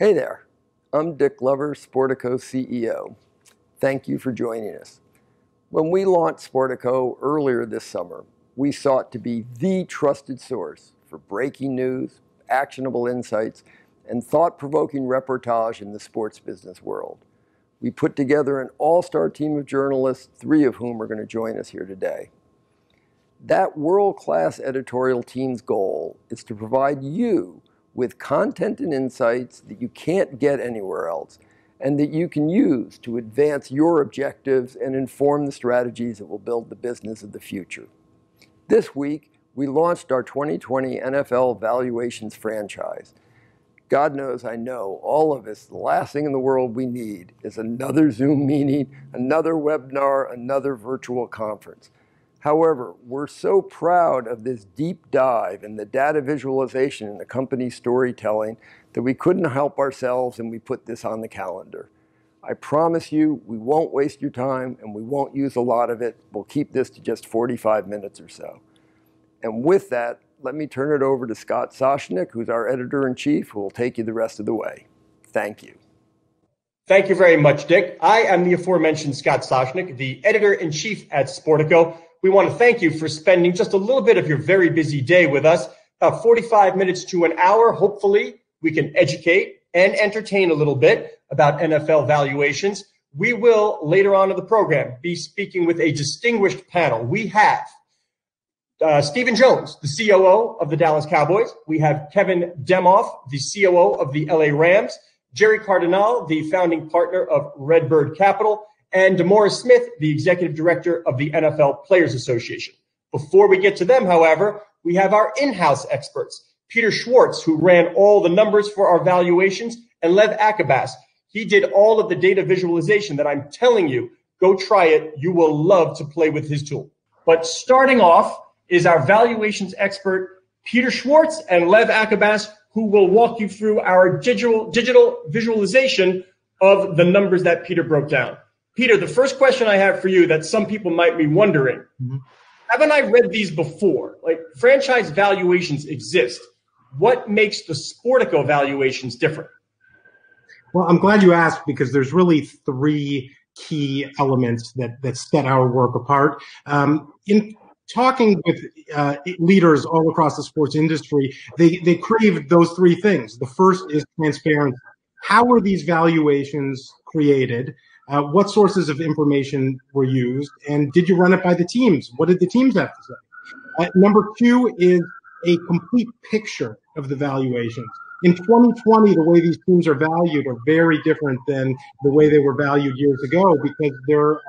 Hey there, I'm Dick Glover, Sportico CEO. Thank you for joining us. When we launched Sportico earlier this summer, we sought to be the trusted source for breaking news, actionable insights, and thought-provoking reportage in the sports business world. We put together an all-star team of journalists, 3 of whom are going to join us here today. That world-class editorial team's goal is to provide you with content and insights that you can't get anywhere else and that you can use to advance your objectives and inform the strategies that will build the business of the future. This week, we launched our 2020 NFL Valuations franchise. God knows, I know, all of us, the last thing in the world we need is another Zoom meeting, another webinar, another virtual conference. However, we're so proud of this deep dive in the data visualization and the company's storytelling that we couldn't help ourselves and we put this on the calendar. I promise you, we won't waste your time and we won't use a lot of it. We'll keep this to just 45 minutes or so. And with that, let me turn it over to Scott Soshnick, who's our editor-in-chief, who will take you the rest of the way. Thank you. Thank you very much, Dick. I am the aforementioned Scott Soshnick, the editor-in-chief at Sportico. We want to thank you for spending just a little bit of your very busy day with us, about 45 minutes to an hour. Hopefully, we can educate and entertain a little bit about NFL valuations. We will, later on in the program, be speaking with a distinguished panel. We have Stephen Jones, the COO of the Dallas Cowboys. We have Kevin Demoff, the COO of the LA Rams. Gerry Cardinale, the founding partner of RedBird Capital, and DeMaurice Smith, the executive director of the NFL Players Association. Before we get to them, however, we have our in-house experts, Peter Schwartz, who ran all the numbers for our valuations, and Lev Akabas. He did all of the data visualization that I'm telling you, go try it. You will love to play with his tool. But starting off is our valuations expert, Peter Schwartz and Lev Akabas, who will walk you through our digital visualization of the numbers that Peter broke down. Peter, the first question I have for you that some people might be wondering, haven't I read these before? Like, franchise valuations exist. What makes the Sportico valuations different? Well, I'm glad you asked, because there's really 3 key elements that set our work apart. In talking with leaders all across the sports industry, they crave those 3 things. The first is transparency. How were these valuations created? What sources of information were used? And did you run it by the teams? What did the teams have to say? Number 2 is a complete picture of the valuations. In 2020, the way these teams are valued are very different than the way they were valued years ago, because they're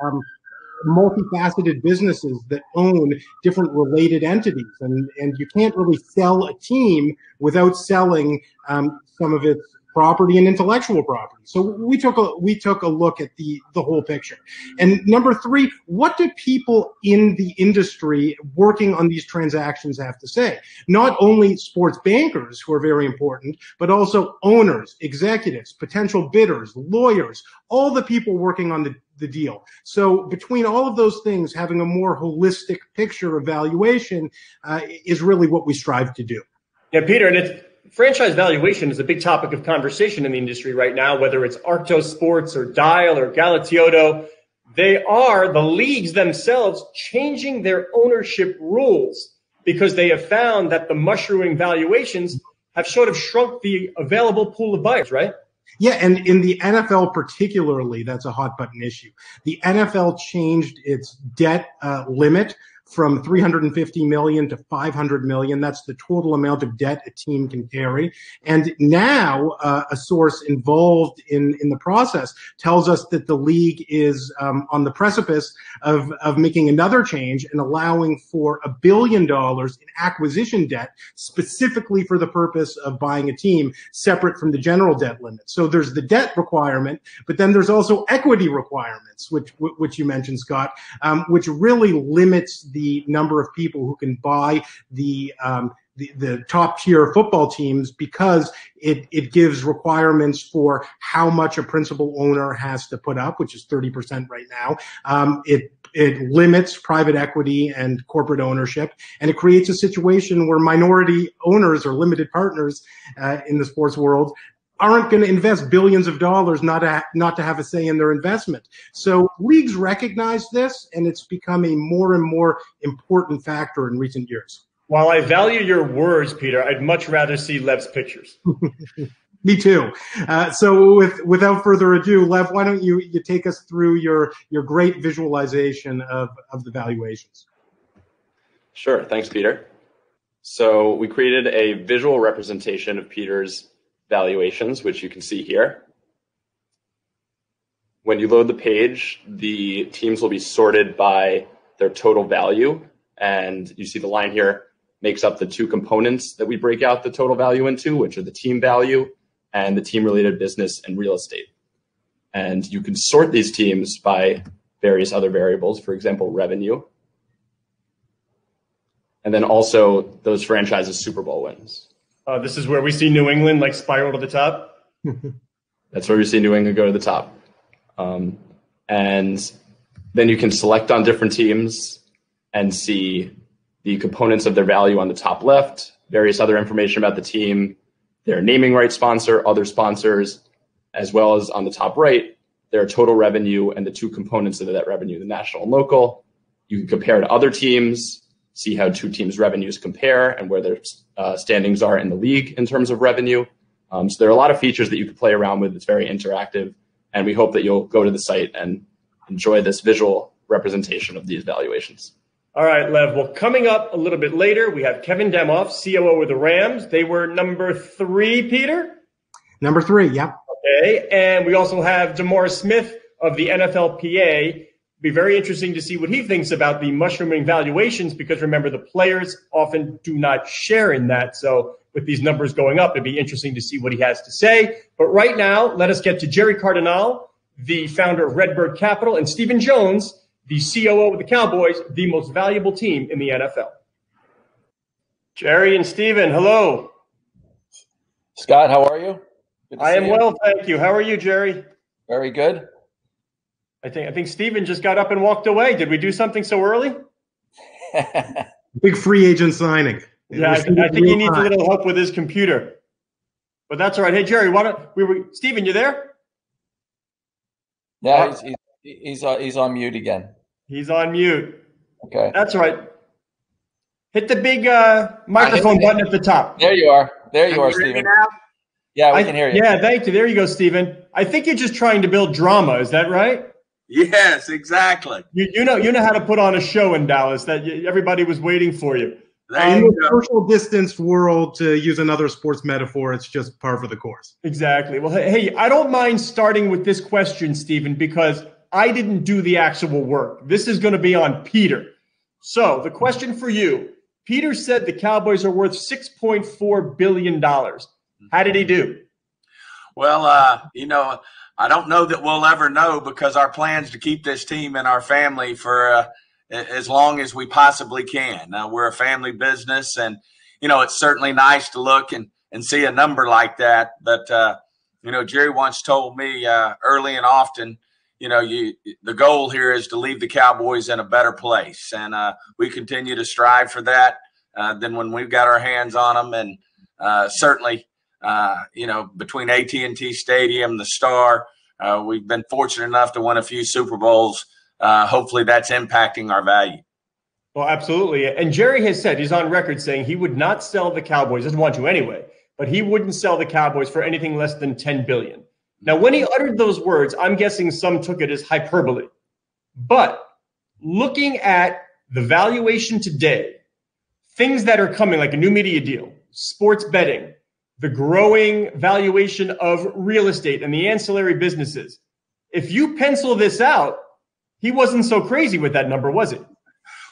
multifaceted businesses that own different related entities. And you can't really sell a team without selling some of its property and intellectual property. So we took a look at the whole picture. And number 3, what do people in the industry working on these transactions have to say? Not only sports bankers, who are very important, but also owners, executives, potential bidders, lawyers, all the people working on the deal. So between all of those things, having a more holistic picture of valuation is really what we strive to do. Yeah, Peter, franchise valuation is a big topic of conversation in the industry right now, whether it's Arctos Sports or Dial or Galatioto. They are, the leagues themselves, changing their ownership rules because they have found that the mushrooming valuations have sort of shrunk the available pool of buyers, right? Yeah, and in the NFL particularly, that's a hot button issue. The NFL changed its debt limit from $350 million to $500 million. That's the total amount of debt a team can carry. And now a source involved in the process tells us that the league is on the precipice of making another change and allowing for $1 billion in acquisition debt specifically for the purpose of buying a team, separate from the general debt limit. So there's the debt requirement, but then there's also equity requirements, which you mentioned, Scott, which really limits the number of people who can buy the top tier football teams, because it gives requirements for how much a principal owner has to put up, which is 30% right now. It limits private equity and corporate ownership, and it creates a situation where minority owners or limited partners in the sports world aren't going to invest billions of dollars not to have a say in their investment. So leagues recognize this, and it's become a more and more important factor in recent years. While I value your words, Peter, I'd much rather see Lev's pictures. Me too. So without further ado, Lev, why don't you take us through your great visualization of the valuations? Sure. Thanks, Peter. So we created a visual representation of Peter's valuations, which you can see here. When you load the page, the teams will be sorted by their total value. And you see the line here makes up the two components that we break out the total value into, which are the team value and the team-related business and real estate. And you can sort these teams by various other variables, for example, revenue. And then also those franchises' Super Bowl wins. This is where we see New England like spiral to the top. That's where we see New England go to the top. And then you can select on different teams and see the components of their value on the top left, various other information about the team, their naming rights sponsor, other sponsors, as well as on the top right, their total revenue and the two components of that revenue, the national and local. You can compare to other teams, see how two teams' revenues compare and where their standings are in the league in terms of revenue. So there are a lot of features that you can play around with. It's very interactive, and we hope that you'll go to the site and enjoy this visual representation of these valuations. All right, Lev. Well, coming up a little bit later, we have Kevin Demoff, COO of the Rams. They were number 3, Peter? Number 3, yep. Okay, and we also have DeMaurice Smith of the NFLPA. Be very interesting to see what he thinks about the mushrooming valuations, because remember, the players often do not share in that. So with these numbers going up, it'd be interesting to see what he has to say. But right now, let us get to Gerry Cardinale, the founder of RedBird Capital, and Stephen Jones, the COO of the Cowboys, the most valuable team in the NFL. Gerry and Stephen, hello. Scott, how are you? I am well, thank you. How are you, Gerry? Very good. I think Stephen just got up and walked away. Did we do something so early? Big free agent signing. Yeah, I think he needs a little help with his computer. But that's all right. Hey, Gerry, Stephen, you there? Yeah, he's on mute again. He's on mute. Okay. That's right. Hit the big microphone button at the top. There you are. There you are, Stephen. Yeah, we can hear you. Yeah, thank you. There you go, Stephen. I think you're just trying to build drama. Is that right? Yes, exactly. You know how to put on a show in Dallas. That everybody was waiting for you. In the social distance world, to use another sports metaphor, it's just par for the course. Exactly. Well, hey, I don't mind starting with this question, Stephen, because I didn't do the actual work. This is going to be on Peter. So the question for you, Peter said the Cowboys are worth $6.4 billion. How did he do? Well, I don't know that we'll ever know, because our plans to keep this team in our family for as long as we possibly can. We're a family business, and, it's certainly nice to look and see a number like that. But, Gerry once told me early and often, the goal here is to leave the Cowboys in a better place. And we continue to strive for that. Then when we've got our hands on them, and certainly, between AT&T Stadium, the Star, we've been fortunate enough to win a few Super Bowls. Hopefully that's impacting our value. Well, absolutely. And Gerry has said, he's on record saying he would not sell the Cowboys, doesn't want to anyway, but he wouldn't sell the Cowboys for anything less than $10 billion. Now, when he uttered those words, I'm guessing some took it as hyperbole. But looking at the valuation today, things that are coming, like a new media deal, sports betting, the growing valuation of real estate and the ancillary businesses, if you pencil this out, he wasn't so crazy with that number, was it?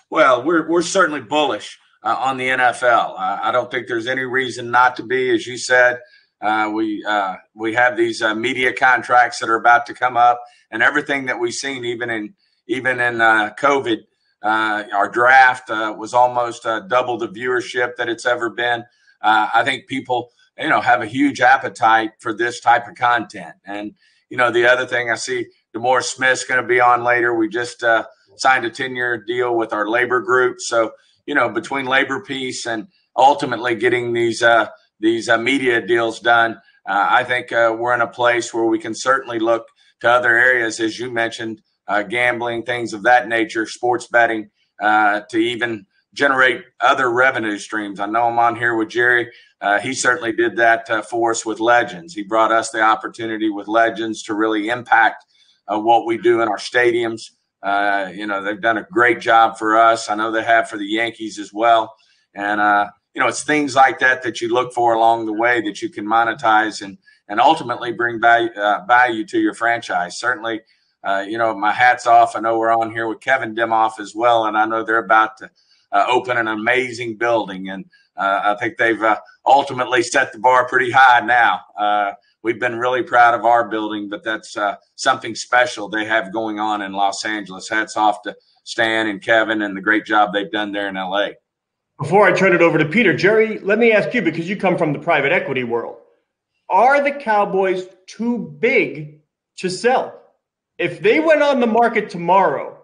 Well, we're certainly bullish on the NFL. I don't think there's any reason not to be. As you said, we have these media contracts that are about to come up, and everything that we've seen, even in COVID, our draft was almost double the viewership that it's ever been. I think people, have a huge appetite for this type of content. And, the other thing I see, DeMaurice Smith's going to be on later. We just signed a 10-year deal with our labor group. So, between labor piece and ultimately getting these media deals done, I think we're in a place where we can certainly look to other areas, as you mentioned, gambling, things of that nature, sports betting, to even generate other revenue streams. I know I'm on here with Gerry. He certainly did that for us with Legends. He brought us the opportunity with Legends to really impact what we do in our stadiums. They've done a great job for us. I know they have for the Yankees as well. And, it's things like that you look for along the way that you can monetize and ultimately bring value to your franchise. Certainly, my hat's off. I know we're on here with Kevin Demoff as well, and I know they're about to open an amazing building. And I think they've ultimately set the bar pretty high now. We've been really proud of our building, but that's something special they have going on in Los Angeles. Hats off to Stan and Kevin and the great job they've done there in LA. Before I turn it over to Peter, Gerry, let me ask you, because you come from the private equity world, are the Cowboys too big to sell? If they went on the market tomorrow,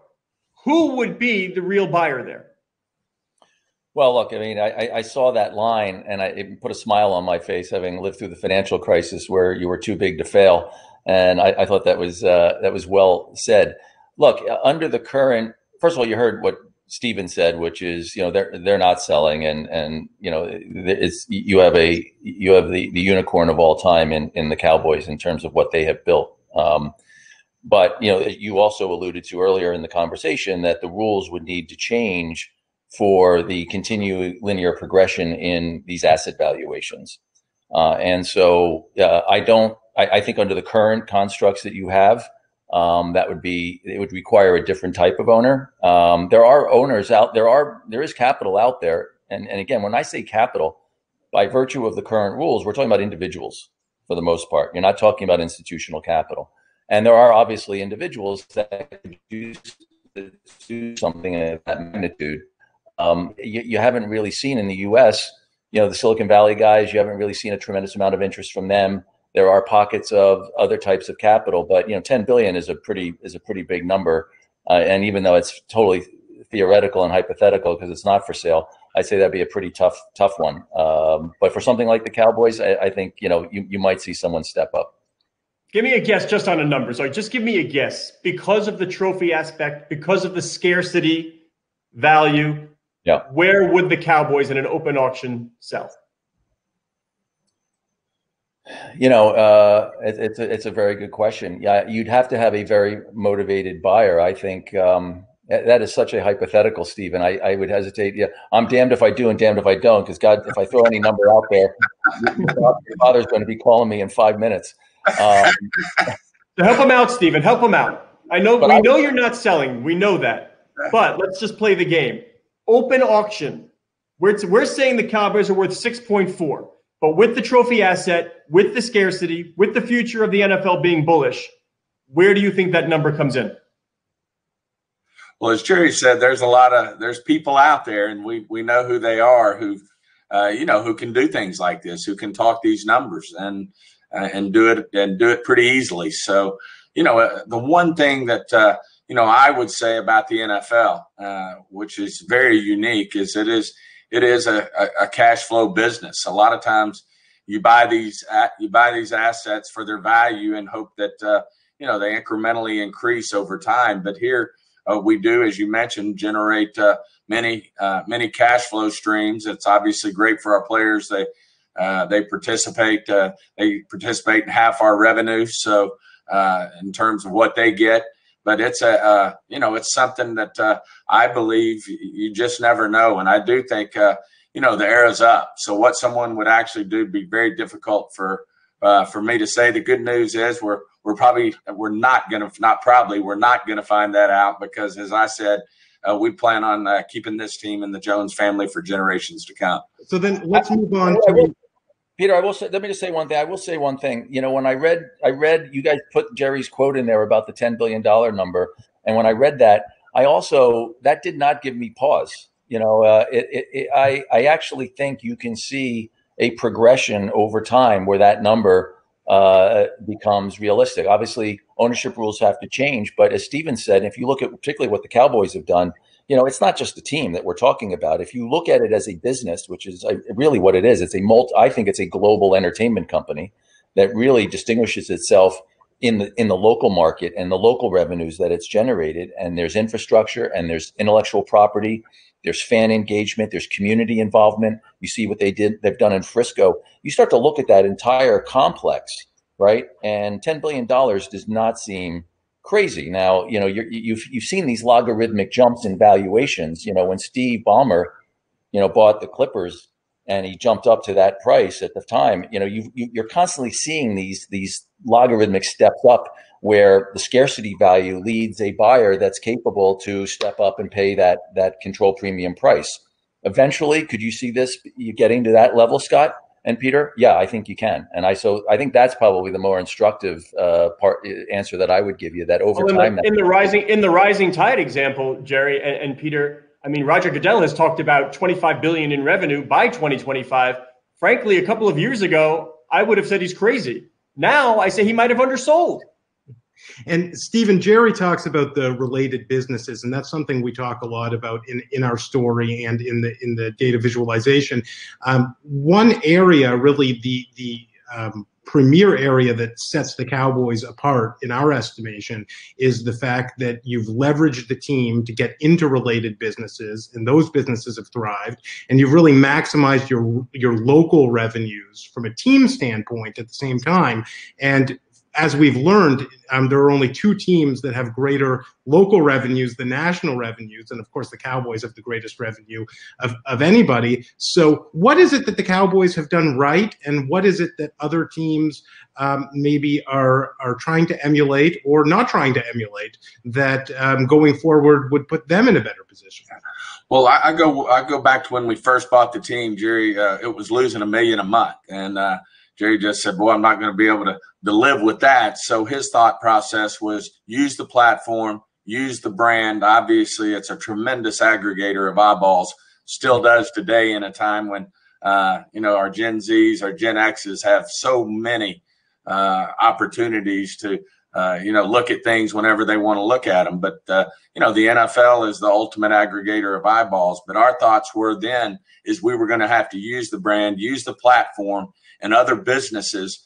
who would be the real buyer there? Well, look, I mean, I saw that line and it put a smile on my face, having lived through the financial crisis where you were too big to fail. And I thought that was well said. Look, under the current, first of all, you heard what Steven said, which is, they're not selling, and you have the unicorn of all time in the Cowboys in terms of what they have built. But you also alluded to earlier in the conversation that the rules would need to change for the continued linear progression in these asset valuations. And so I think under the current constructs that you have, it would require a different type of owner. There are owners out there is capital out there. And again, when I say capital, by virtue of the current rules, we're talking about individuals for the most part. You're not talking about institutional capital. And there are obviously individuals that could do something of that magnitude. You haven't really seen in the U.S., the Silicon Valley guys, you haven't really seen a tremendous amount of interest from them. There are pockets of other types of capital, but 10 billion is a pretty big number. And even though it's totally theoretical and hypothetical because it's not for sale, I'd say that'd be a pretty tough one. But for something like the Cowboys, I think you might see someone step up. Give me a guess just on a number. So just give me a guess, because of the trophy aspect, because of the scarcity value. Yeah. Where would the Cowboys in an open auction sell? It's a very good question. Yeah, you'd have to have a very motivated buyer. I think that is such a hypothetical, Stephen. I would hesitate. Yeah, I'm damned if I do and damned if I don't, because God, if I throw any number out there, your father's going to be calling me in 5 minutes. So help him out, Stephen. Help him out. We know you're not selling. We know that. But let's just play the game. Open auction. We're saying the Cowboys are worth 6.4. But with the trophy asset, with the scarcity, with the future of the NFL being bullish, where do you think that number comes in? Well, as Gerry said, there's people out there, and we know who they are, who can do things like this, who can talk these numbers and do it pretty easily. So, the one thing that I would say about the NFL, which is very unique, is it is a cash flow business. A lot of times you buy these assets for their value and hope that they incrementally increase over time. But here we do, as you mentioned, generate many cash flow streams. It's obviously great for our players. They participate in half our revenue. So in terms of what they get. But it's it's something that I believe you just never know. And I do think, the era's up. So what someone would actually do would be very difficult for me to say. The good news is we're not going to find that out, because, as I said, we plan on keeping this team in the Jones family for generations to come. So then let's move on to Peter. Let me just say one thing. I will say one thing. When I read you guys put Gerry's quote in there about the $10 billion number, and when I read that, that did not give me pause. I actually think you can see a progression over time where that number becomes realistic. Obviously, ownership rules have to change, but as Steven said, if you look at particularly what the Cowboys have done, it's not just the team that we're talking about. If you look at it as a business, which is really what it is, I think it's a global entertainment company. that really distinguishes itself in the local market and the local revenues that it's generated. And there's infrastructure, and there's intellectual property, there's fan engagement, there's community involvement. You see what they've done in Frisco. You start to look at that entire complex, right? And $10 billion does not seem crazy. Now, you've seen these logarithmic jumps in valuations. When Steve Ballmer, bought the Clippers, and he jumped up to that price at the time, you're constantly seeing these logarithmic steps up where the scarcity value leads a buyer that's capable to step up and pay that control premium price. Eventually, could you see this getting to that level, Scott and Peter? Yeah, I think you can. And I think that's probably the more instructive answer that I would give you, that over time. In the rising tide example, Gerry and Peter, I mean, Roger Goodell has talked about $25 billion in revenue by 2025. Frankly, a couple of years ago, I would have said he's crazy. Now I say he might have undersold. And Stephen, Gerry talks about the related businesses, and that's something we talk a lot about in our story and in the data visualization. One area, really the premier area that sets the Cowboys apart, in our estimation, is the fact that you've leveraged the team to get into related businesses, and those businesses have thrived, and you've really maximized your local revenues from a team standpoint at the same time. And as we've learned, there are only two teams that have greater local revenues than national revenues. And of course, the Cowboys have the greatest revenue of anybody. So what is it that the Cowboys have done right? And what is it that other teams maybe are trying to emulate or not trying to emulate that going forward would put them in a better position? Well, I go back to when we first bought the team, Gerry. It was losing $1 million a month. And Gerry just said, boy, I'm not going to be able to live with that. So his thought process was use the platform, use the brand. Obviously, it's a tremendous aggregator of eyeballs, still does today in a time when, our Gen Zs, our Gen Xs have so many opportunities to, look at things whenever they want to look at them. But, the NFL is the ultimate aggregator of eyeballs. But our thoughts were then is we were going to have to use the brand, use the platform and other businesses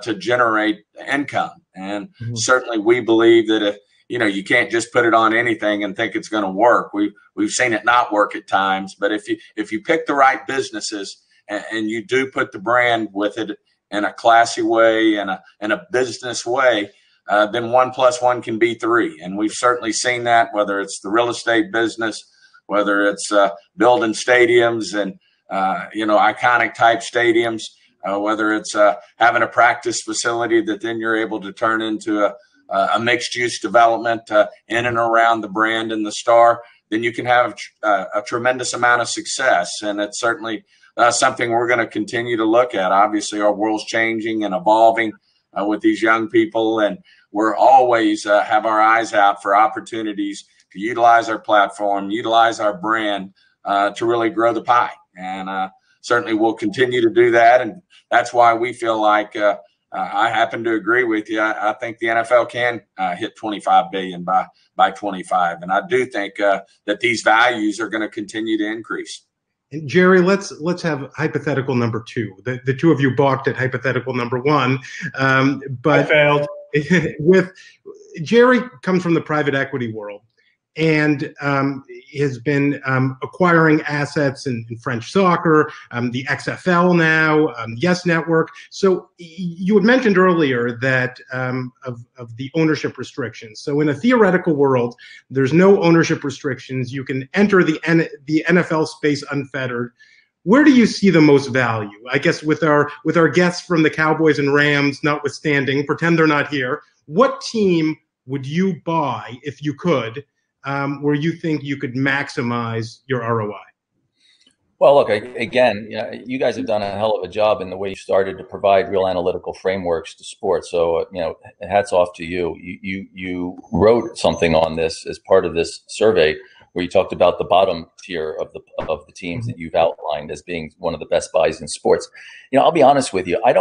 to generate income. And certainly we believe that if, you can't just put it on anything and think it's going to work. We've seen it not work at times. But if you pick the right businesses and you do put the brand with it in a classy way and a business way, then 1 + 1 can be 3. And we've certainly seen that, whether it's the real estate business, whether it's building stadiums and, iconic type stadiums, whether it's having a practice facility that then you're able to turn into a mixed-use development in and around the brand and the star, then you can have a tremendous amount of success. And it's certainly something we're going to continue to look at. Obviously, our world's changing and evolving with these young people, and we're always have our eyes out for opportunities to utilize our platform, utilize our brand to really grow the pie. And certainly we'll continue to do that. And that's why we feel like I happen to agree with you. I think the NFL can hit $25 billion by 25. And I do think that these values are going to continue to increase. And Gerry, let's have hypothetical number 2. The two of you balked at hypothetical number 1. But I failed. With Gerry comes from the private equity world and has been acquiring assets in French soccer, the XFL now, Yes Network. So you had mentioned earlier that of the ownership restrictions. So in a theoretical world, there's no ownership restrictions. You can enter the NFL space unfettered. Where do you see the most value? I guess with our guests from the Cowboys and Rams notwithstanding, pretend they're not here. What team would you buy if you could, where you think you could maximize your ROI? Well, look, again, you guys have done a hell of a job in the way you started to provide real analytical frameworks to sports. So, hats off to you. You wrote something on this as part of this survey where you talked about the bottom tier of the teams that you've outlined as being one of the best buys in sports. I'll be honest with you. I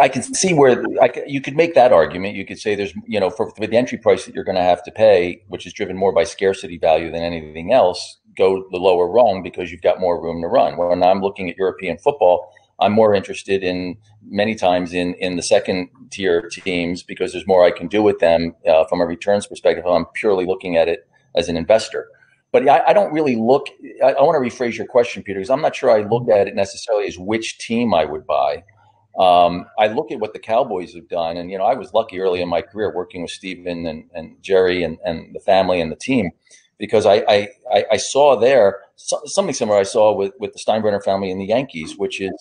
can see where you could make that argument. You could say there's, for the entry price that you're going to have to pay, which is driven more by scarcity value than anything else, go the lower rung because you've got more room to run. When I'm looking at European football, I'm more interested in many times in the second tier teams because there's more I can do with them from a returns perspective. I'm purely looking at it as an investor. But I don't really look, I want to rephrase your question, Peter, because I'm not sure I look at it necessarily as which team I would buy. I look at what the Cowboys have done. And, I was lucky early in my career working with Steven and Gerry and the family and the team, because I saw there something similar I saw with the Steinbrenner family and the Yankees, which is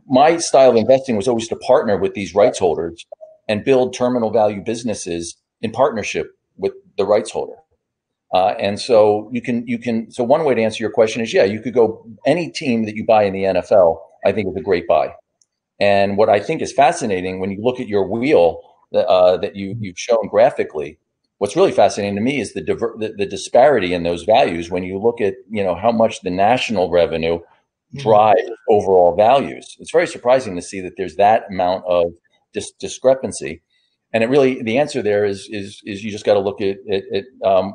my style of investing was always to partner with these rights holders and build terminal value businesses in partnership with the rights holder. And so so one way to answer your question is, you could go any team that you buy in the NFL, I think is a great buy. And what I think is fascinating when you look at your wheel that you've shown graphically, what's really fascinating to me is the disparity in those values when you look at, how much the national revenue drives overall values. It's very surprising to see that there's that amount of discrepancy. And the answer there is you just got to look at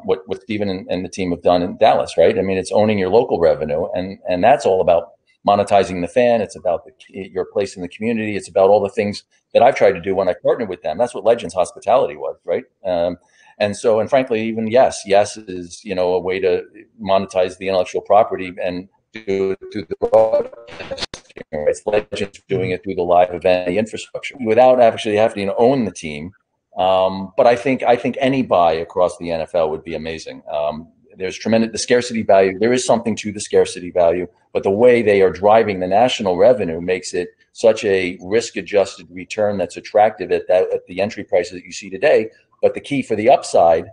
what Steven and the team have done in Dallas, right? I mean, it's owning your local revenue, and that's all about monetizing the fan. It's about your place in the community. It's about all the things that I've tried to do when I partnered with them. That's what Legends Hospitality was, right? And frankly, even Yes is a way to monetize the intellectual property and do it through the broadcast. It's Legends doing it through the live event, the infrastructure, without actually having to own the team. But I think any buy across the NFL would be amazing. There's the scarcity value. There is something to the scarcity value, but the way they are driving the national revenue makes it such a risk-adjusted return that's attractive at the entry prices that you see today. But the key for the upside,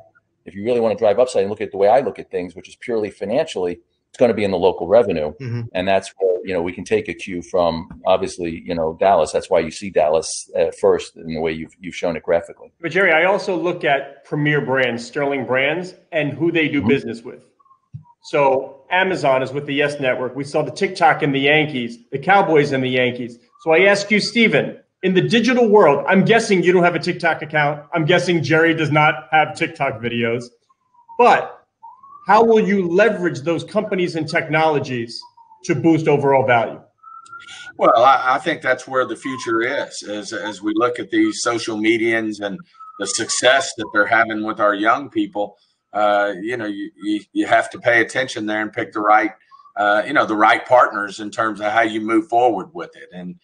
if you really want to drive upside and look at the way I look at things, which is purely financially, it's going to be in the local revenue. And that's where, we can take a cue from, obviously, Dallas. That's why you see Dallas first in the way you've shown it graphically. But Gerry, I also look at premier brands, sterling brands, and who they do business with. So Amazon is with the Yes Network. We saw the TikTok in the Yankees, the Cowboys in the Yankees. So I ask you, Steven, in the digital world, I'm guessing you don't have a TikTok account. I'm guessing Gerry does not have TikTok videos. But how will you leverage those companies and technologies to boost overall value? Well, I think that's where the future is, as we look at these social medians and the success that they're having with our young people. You have to pay attention there and pick the right, the right partners in terms of how you move forward with it. And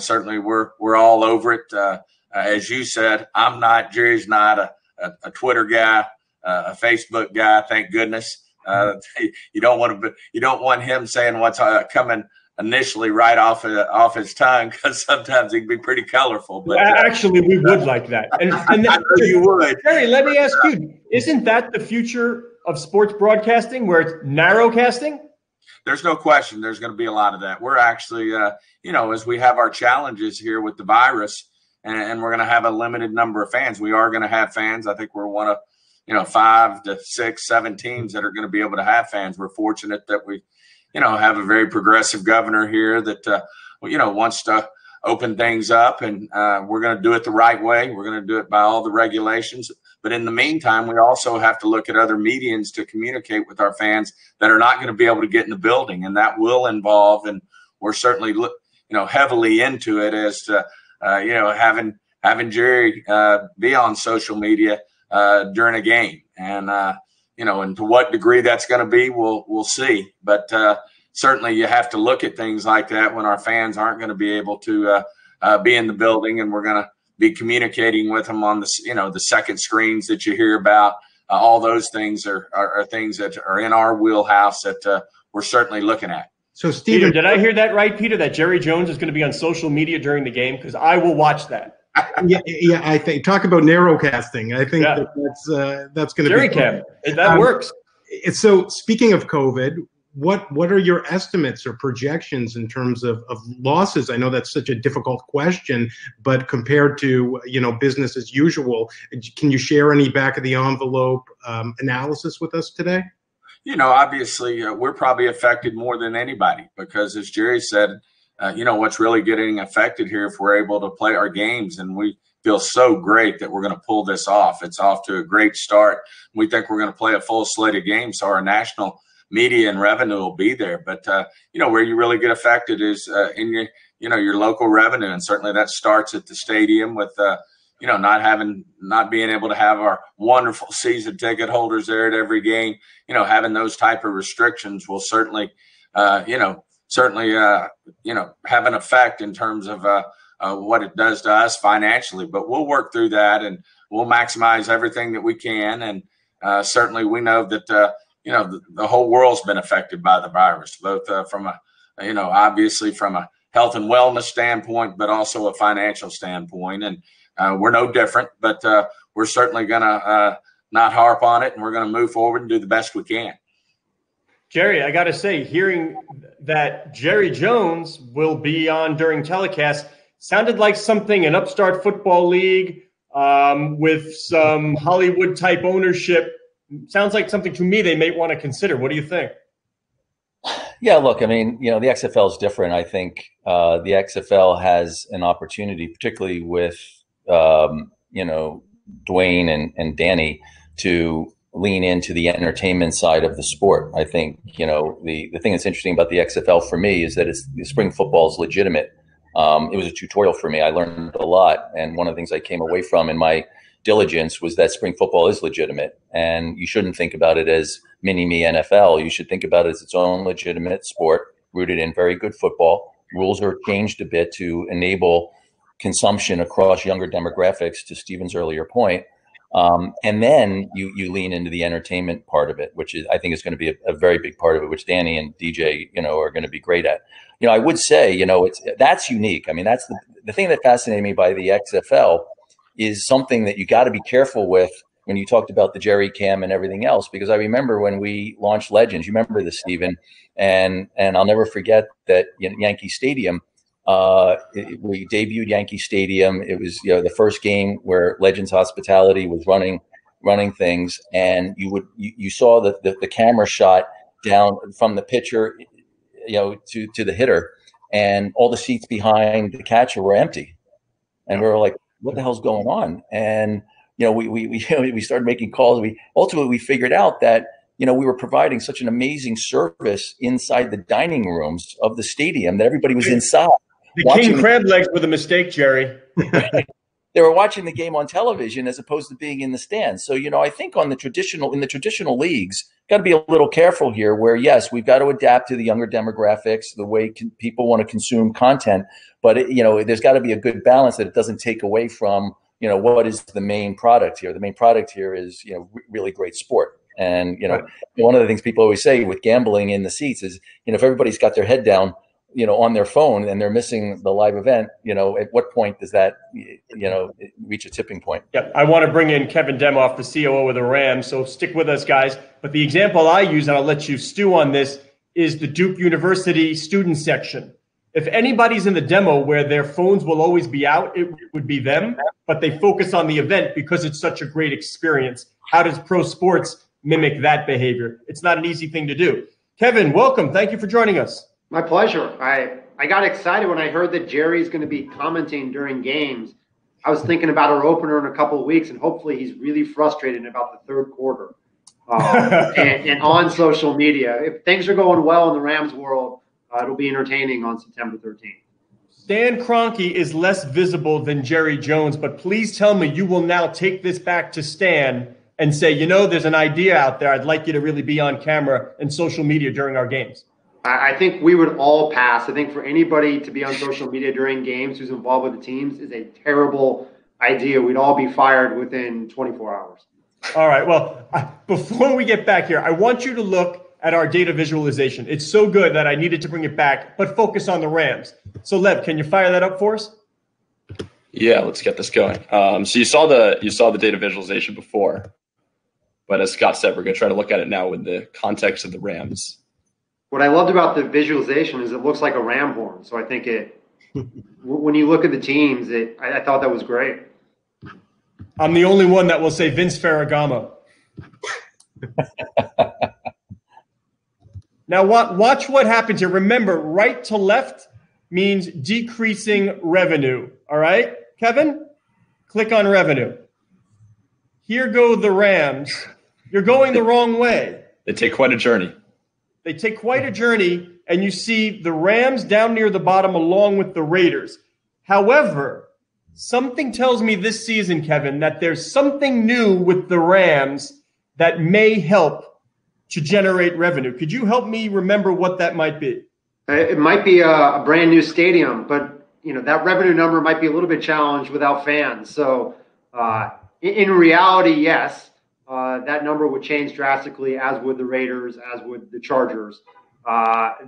certainly we're all over it. As you said, Gerry's not a Twitter guy. A Facebook guy, thank goodness. You don't want him saying what's coming initially right off his tongue, because sometimes he can be pretty colorful. But actually, we would like that. And I know you would. Gerry, let me ask you: isn't that the future of sports broadcasting, where it's narrowcasting? There's no question. There's going to be a lot of that. We're actually, as we have our challenges here with the virus, and we're going to have a limited number of fans. We are going to have fans. I think we're one of 5 to 6, 7 teams that are going to be able to have fans. We're fortunate that we, have a very progressive governor here that, wants to open things up, and we're going to do it the right way. We're going to do it by all the regulations. But in the meantime, we also have to look at other mediums to communicate with our fans that are not going to be able to get in the building. And that will involve, and we're certainly, heavily into it, as to, having Gerry be on social media during a game, and and to what degree that's going to be, we'll see. But certainly, you have to look at things like that when our fans aren't going to be able to be in the building, and we're going to be communicating with them on the second screens that you hear about. All those things are things that are in our wheelhouse that we're certainly looking at. So, Steven, did I hear that right, Peter? That Gerry Jones is going to be on social media during the game? Because I will watch that. Yeah. I think talk about narrowcasting. I think that's going to Gerry be Cam. That works. So, speaking of COVID, what are your estimates or projections in terms of losses? I know that's such a difficult question, but compared to business as usual, can you share any back of the envelope analysis with us today? Obviously, we're probably affected more than anybody, because, as Gerry said, what's really getting affected here if we're able to play our games, and we feel so great that we're going to pull this off. It's off to a great start. We think we're going to play a full slate of games, so our national media and revenue will be there. But where you really get affected is in your local revenue, and certainly that starts at the stadium with not being able to have our wonderful season ticket holders there at every game. Having those type of restrictions will certainly have an effect in terms of what it does to us financially. But we'll work through that, and we'll maximize everything that we can. And certainly we know that the whole world's been affected by the virus, both from obviously from a health and wellness standpoint, but also a financial standpoint. And we're no different, but we're certainly going to not harp on it, and we're going to move forward and do the best we can. Gerry, I got to say, hearing that Jerry Jones will be on during telecast sounded like something an upstart football league with some Hollywood type ownership. Sounds like something to me they may want to consider. What do you think? Yeah, look, I mean, the XFL is different. I think the XFL has an opportunity, particularly with, Dwayne and Danny, to lean into the entertainment side of the sport. I think, the thing that's interesting about the XFL for me is that spring football is legitimate. It was a tutorial for me. I learned a lot. And one of the things I came away from in my diligence was that spring football is legitimate, and you shouldn't think about it as mini-me NFL. You should think about it as its own legitimate sport rooted in very good football. Rules are changed a bit to enable consumption across younger demographics, to Stephen's earlier point. And then you lean into the entertainment part of it, which I think is going to be a very big part of it, which Danny and DJ, are going to be great at. I would say, that's unique. I mean, that's the thing that fascinated me by the XFL is something that you got to be careful with when you talked about the Jerry Cam and everything else, because I remember when we launched Legends, you remember this, Stephen, and I'll never forget that Yankee Stadium, we debuted Yankee Stadium. It was, the first game where Legends Hospitality was running things, and you saw the camera shot down from the pitcher, to the hitter, and all the seats behind the catcher were empty. And we were like, what the hell's going on? And, we started making calls. We figured out that, we were providing such an amazing service inside the dining rooms of the stadium that everybody was inside. The king crab legs were the mistake, Jerry. They were watching the game on television as opposed to being in the stands. So, I think in the traditional leagues, got to be a little careful here where, yes, we've got to adapt to the younger demographics, the way people want to consume content. But, there's got to be a good balance that it doesn't take away from, what is the main product here. The main product here is, really great sport. And, one of the things people always say with gambling in the seats is, if everybody's got their head down, on their phone and they're missing the live event, at what point does that, reach a tipping point? Yeah, I want to bring in Kevin Demoff, the COO of the Rams. So stick with us, guys. But the example I use, and I'll let you stew on this, is the Duke University student section. If anybody's in the demo where their phones will always be out, it would be them, but they focus on the event because it's such a great experience. How does pro sports mimic that behavior? It's not an easy thing to do. Kevin, welcome. Thank you for joining us. My pleasure. I got excited when I heard that Jerry's going to be commenting during games. I was thinking about our opener in a couple of weeks, and hopefully he's really frustrated about the third quarter and on social media. If things are going well in the Rams world, it'll be entertaining on September 13th. Stan Kroenke is less visible than Jerry Jones, but please tell me you will now take this back to Stan and say, there's an idea out there. I'd like you to really be on camera and social media during our games. I think we would all pass. I think for anybody to be on social media during games who's involved with the teams is a terrible idea. We'd all be fired within 24 hours. All right. Well, before we get back here, I want you to look at our data visualization. It's so good that I needed to bring it back, but focus on the Rams. So, Lev, can you fire that up for us? Yeah, let's get this going. So you saw the data visualization before, but as Scott said, we're going to try to look at it now with the context of the Rams. What I loved about the visualization is it looks like a ram horn. So I think when you look at the teams, I thought that was great. I'm the only one that will say Vince Ferragamo. Now watch what happens here. Remember, right to left means decreasing revenue. All right, Kevin? Click on revenue. Here go the Rams. You're going the wrong way. They take quite a journey. They take quite a journey, and you see the Rams down near the bottom along with the Raiders. However, something tells me this season, Kevin, that there's something new with the Rams that may help to generate revenue. Could you help me remember what that might be? It might be a brand new stadium, but that revenue number might be a little bit challenged without fans. So in reality, yes. That number would change drastically, as would the Raiders, as would the Chargers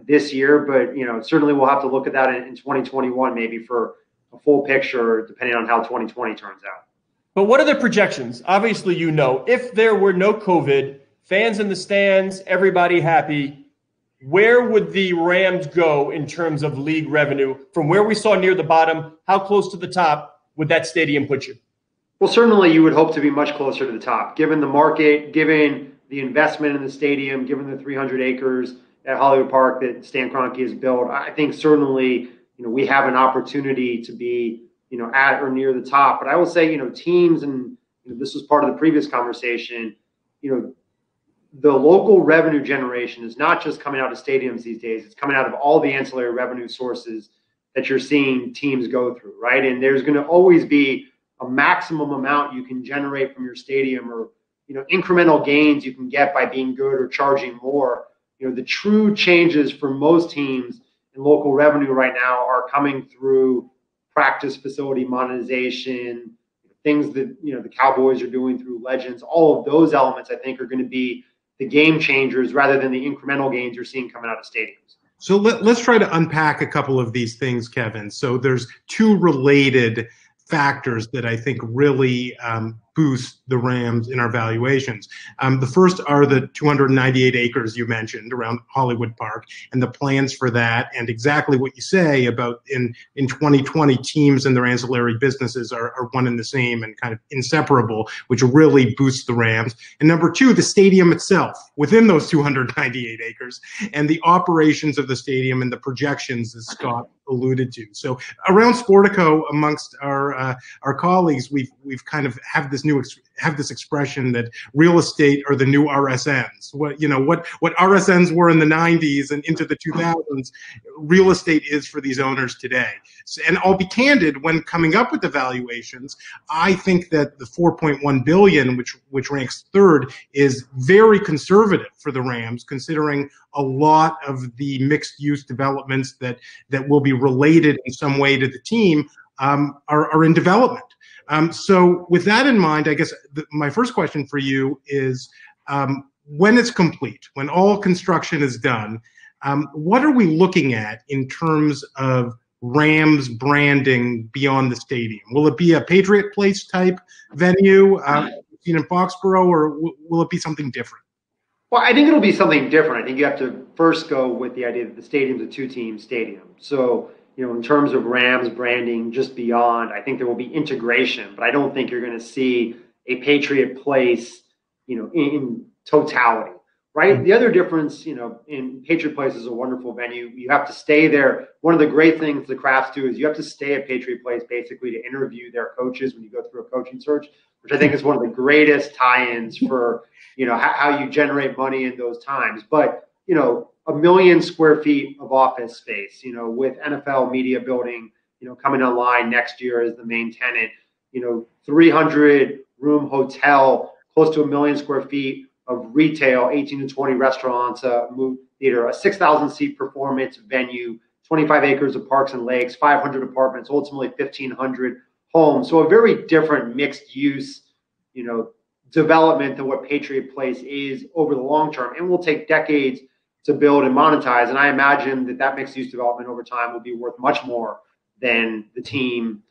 this year. But, certainly we'll have to look at that in 2021 maybe for a full picture, depending on how 2020 turns out. But what are the projections? Obviously, if there were no COVID, fans in the stands, everybody happy, where would the Rams go in terms of league revenue? From where we saw near the bottom, how close to the top would that stadium put you? Well, certainly you would hope to be much closer to the top, given the market, given the investment in the stadium, given the 300 acres at Hollywood Park that Stan Kroenke has built. I think certainly, we have an opportunity to be, at or near the top. But I will say, teams, and this was part of the previous conversation, the local revenue generation is not just coming out of stadiums these days. It's coming out of all the ancillary revenue sources that you're seeing teams go through, right? And there's going to always be a maximum amount you can generate from your stadium, or incremental gains you can get by being good or charging more. The true changes for most teams in local revenue right now are coming through practice facility monetization, things that the Cowboys are doing through Legends. All of those elements, I think, are going to be the game changers rather than the incremental gains you're seeing coming out of stadiums. So let's try to unpack a couple of these things, Kevin. So there's two related factors that I think really boost the Rams in our valuations. The first are the 298 acres you mentioned around Hollywood Park and the plans for that, and exactly what you say about in 2020 teams and their ancillary businesses are one and the same and kind of inseparable, which really boosts the Rams. And number two, the stadium itself within those 298 acres and the operations of the stadium and the projections, as Scott alluded to. So around Sportico, amongst our colleagues, we've kind of have this expression that real estate are the new RSNs. What RSNs were in the 90s and into the 2000s, real estate is for these owners today. And I'll be candid, when coming up with the valuations, I think that the $4.1 billion, which ranks third, is very conservative for the Rams, considering a lot of the mixed-use developments that will be related in some way to the team are in development. So with that in mind, I guess my first question for you is, when it's complete, when all construction is done, what are we looking at in terms of Rams branding beyond the stadium? Will it be a Patriot Place type venue in Foxborough, or will it be something different? Well, I think it'll be something different. I think you have to first go with the idea that the stadium's a two-team stadium. So, in terms of Rams branding just beyond, I think there will be integration, but I don't think you're going to see a Patriot Place, in totality, right? Mm-hmm. The other difference, in Patriot Place is a wonderful venue. You have to stay there. One of the great things the Crafts do is you have to stay at Patriot Place basically to interview their coaches when you go through a coaching search, which I think is one of the greatest tie-ins for, how you generate money in those times. But, 1 million square feet of office space, with NFL media building, coming online next year as the main tenant, 300 room hotel, close to 1 million square feet of retail, 18 to 20 restaurants, a movie theater, a 6,000 seat performance venue, 25 acres of parks and lakes, 500 apartments, ultimately 1,500 homes. So a very different mixed use, development than what Patriot Place is over the long term, and will take decades to build and monetize. And I imagine that mixed use development over time will be worth much more than the team,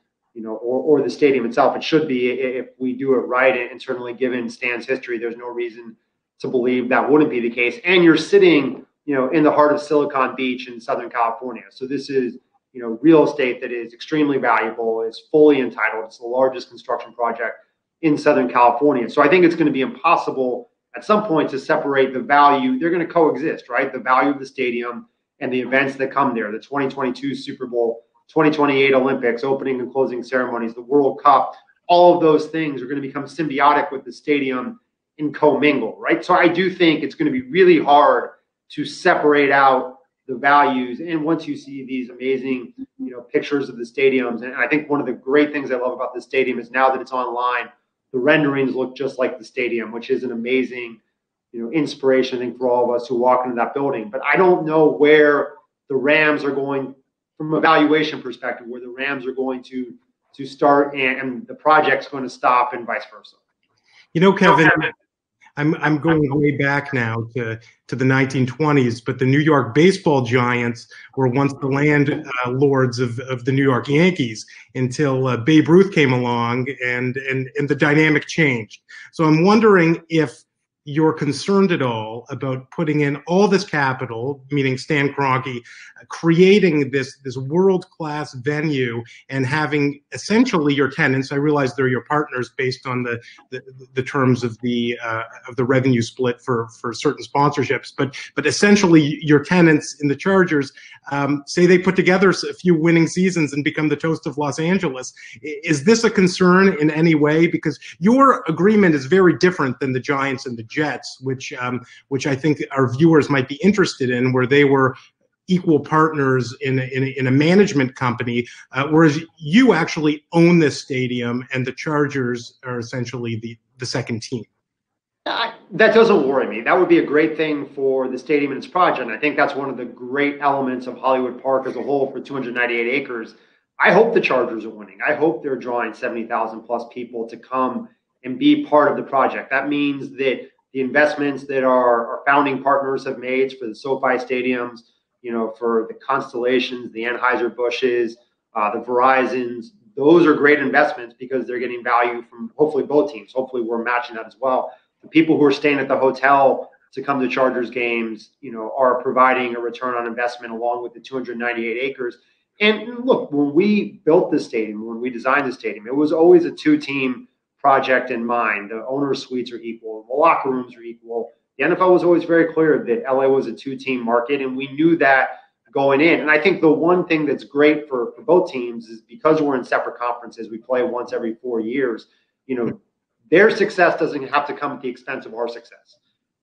or the stadium itself. It should be, if we do it right. And certainly given Stan's history, there's no reason to believe that wouldn't be the case. And you're sitting, in the heart of Silicon Beach in Southern California. So this is, real estate that is extremely valuable, is fully entitled. It's the largest construction project in Southern California. So I think it's going to be impossible at some point to separate the value. They're going to coexist, right? The value of the stadium and the events that come there, the 2022 Super Bowl, 2028 Olympics, opening and closing ceremonies, the World Cup, all of those things are going to become symbiotic with the stadium and commingle, right? So I do think it's going to be really hard to separate out the values. And once you see these amazing, pictures of the stadiums, and I think one of the great things I love about this stadium is now that it's online, the renderings look just like the stadium, which is an amazing, inspiration, I think, for all of us who walk into that building. But I don't know where the Rams are going from a valuation perspective, where the Rams are going to start and the project's going to stop and vice versa. Kevin, I'm going way back now to the 1920s, but the New York baseball giants were once the landlords of the New York Yankees until Babe Ruth came along and the dynamic changed. So I'm wondering if you're concerned at all about putting in all this capital, meaning Stan Kroenke, creating this world-class venue and having essentially your tenants. I realize they're your partners based on the terms of the revenue split for certain sponsorships, but essentially your tenants in the Chargers, say they put together a few winning seasons and become the toast of Los Angeles. Is this a concern in any way? Because your agreement is very different than the Giants and the Jets, which I think our viewers might be interested in, where they were equal partners in a management company, whereas you actually own this stadium and the Chargers are essentially the second team. That doesn't worry me. That would be a great thing for the stadium and its project. And I think that's one of the great elements of Hollywood Park as a whole for 298 acres. I hope the Chargers are winning. I hope they're drawing 70,000 plus people to come and be part of the project. That means that the investments that our founding partners have made for the SoFi stadiums, for the Constellations, the Anheuser-Busch's, the Verizons, those are great investments because they're getting value from hopefully both teams. Hopefully we're matching that as well. The people who are staying at the hotel to come to Chargers games, are providing a return on investment along with the 298 acres. And look, when we built this stadium, when we designed the stadium, it was always a two-team project in mind. The owner suites are equal, the locker rooms are equal. The NFL was always very clear that LA was a two-team market, and we knew that going in. And I think the one thing that's great for both teams is because we're in separate conferences, we play once every 4 years, their success doesn't have to come at the expense of our success,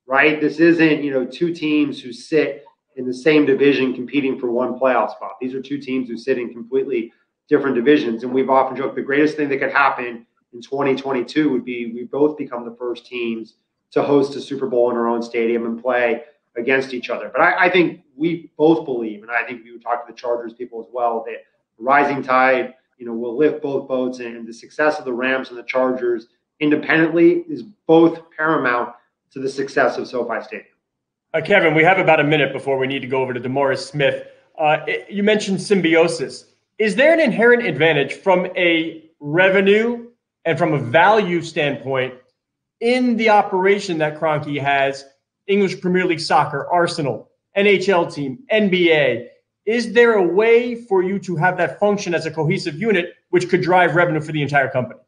right? This isn't, two teams who sit in the same division competing for one playoff spot. These are two teams who sit in completely different divisions. And we've often joked the greatest thing that could happen in 2022 would be we both become the first teams to host a Super Bowl in our own stadium and play against each other. But I think we both believe, and I think we would talk to the Chargers people as well, that rising tide, will lift both boats, and the success of the Rams and the Chargers independently is both paramount to the success of SoFi Stadium. Kevin, we have about a minute before we need to go over to DeMaurice Smith. You mentioned symbiosis. Is there an inherent advantage from a revenue and from a value standpoint in the operation that Kroenke has, English Premier League Soccer, Arsenal, NHL team, NBA? Is there a way for you to have that function as a cohesive unit, which could drive revenue for the entire company?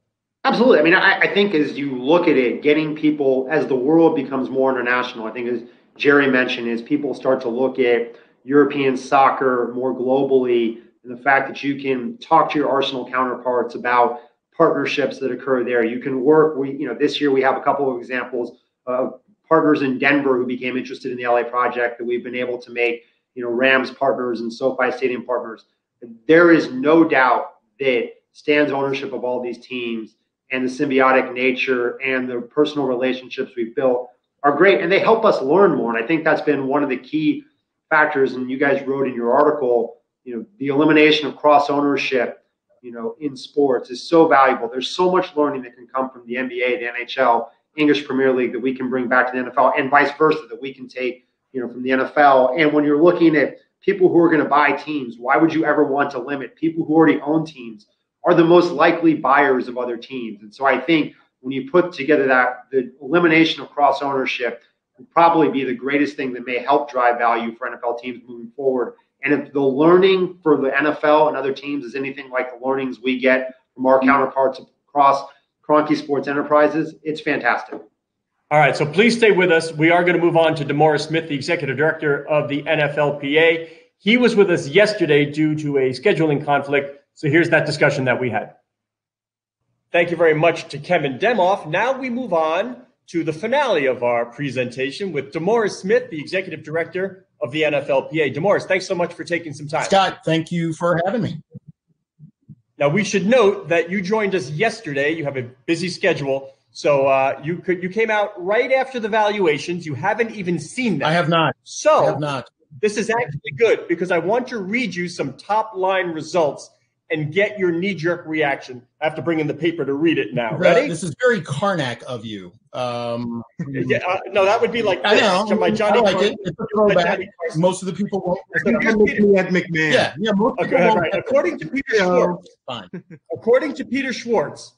Absolutely. I mean, I think as you look at it, getting people, as the world becomes more international, I think as Gerry mentioned, as people start to look at European soccer more globally, and the fact that you can talk to your Arsenal counterparts about partnerships that occur there. You can work, this year we have a couple of examples of partners in Denver who became interested in the LA project that we've been able to make, Rams partners and SoFi Stadium partners. There is no doubt that Stan's ownership of all these teams and the symbiotic nature and the personal relationships we've built are great, and they help us learn more. And I think that's been one of the key factors, and you guys wrote in your article, the elimination of cross ownership, in sports is so valuable. There's so much learning that can come from the NBA, the NHL, English Premier League that we can bring back to the NFL, and vice versa, that we can take, from the NFL. And when you're looking at people who are going to buy teams, why would you ever want to limit? People who already own teams are the most likely buyers of other teams. And so I think when you put together that, the elimination of cross ownership would probably be the greatest thing that may help drive value for NFL teams moving forward. And if the learning for the NFL and other teams is anything like the learnings we get from our counterparts across Kroenke Sports Enterprises, it's fantastic. All right, so please stay with us. We are going to move on to DeMaurice Smith, the executive director of the NFLPA. He was with us yesterday due to a scheduling conflict. So here's that discussion that we had. Thank you very much to Kevin Demoff. Now we move on to the finale of our presentation with DeMaurice Smith, the Executive Director of the NFLPA. DeMaurice, thanks so much for taking some time. Scott, thank you for having me. Now, we should note that you joined us yesterday. You have a busy schedule. So you came out right after the valuations. You haven't even seen them. I have not. So I have not. This is actually good because I want to read you some top-line results and get your knee-jerk reaction. I have to bring in the paper to read it now. Ready? This is very Karnak of you. No, that would be like I know. to my Johnny. I like it. It's a throwback. Most of the people won't. Ed McMahon. Yeah. Okay, right. According to Peter Schwartz, Fine. according to Peter Schwartz,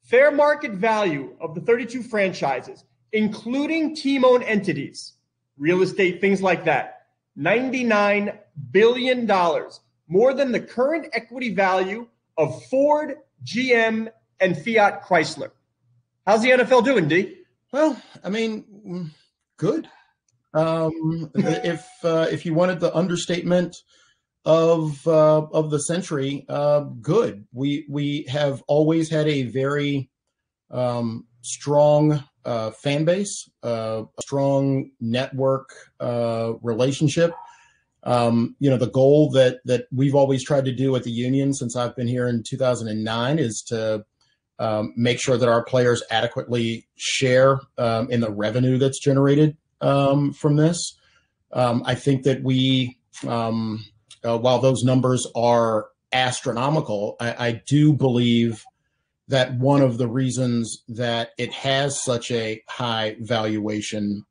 fair market value of the 32 franchises, including team-owned entities, real estate, things like that, $99 billion, more than the current equity value of Ford, GM, and Fiat Chrysler. How's the NFL doing, D? Well, I mean, good. If you wanted the understatement of the century, good. We have always had a very strong fan base, a strong network relationship. The goal that we've always tried to do at the union since I've been here in 2009 is to make sure that our players adequately share in the revenue that's generated from this. I think that we, while those numbers are astronomical, I do believe that one of the reasons that it has such a high valuation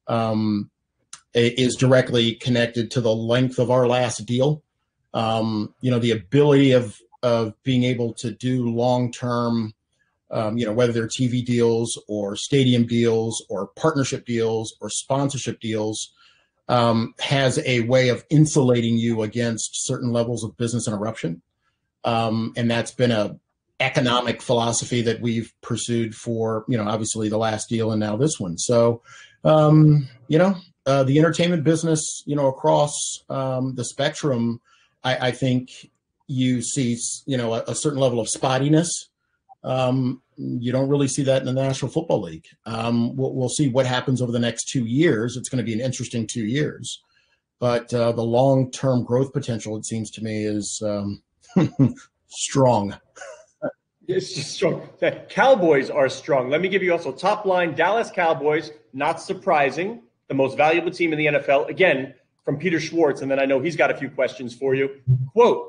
is directly connected to the length of our last deal. The ability of being able to do long-term, whether they're TV deals or stadium deals or partnership deals or sponsorship deals, has a way of insulating you against certain levels of business interruption. And that's been a economic philosophy that we've pursued for, obviously the last deal and now this one. So, the entertainment business, across the spectrum, I think you see, a certain level of spottiness. You don't really see that in the National Football League. We'll see what happens over the next 2 years. It's going to be an interesting 2 years. But the long-term growth potential, it seems to me, is strong. It's just strong. The Cowboys are strong. Let me give you also top line. Dallas Cowboys, not surprising, the most valuable team in the NFL. Again, from Peter Schwartz, and then I know he's got a few questions for you. Quote,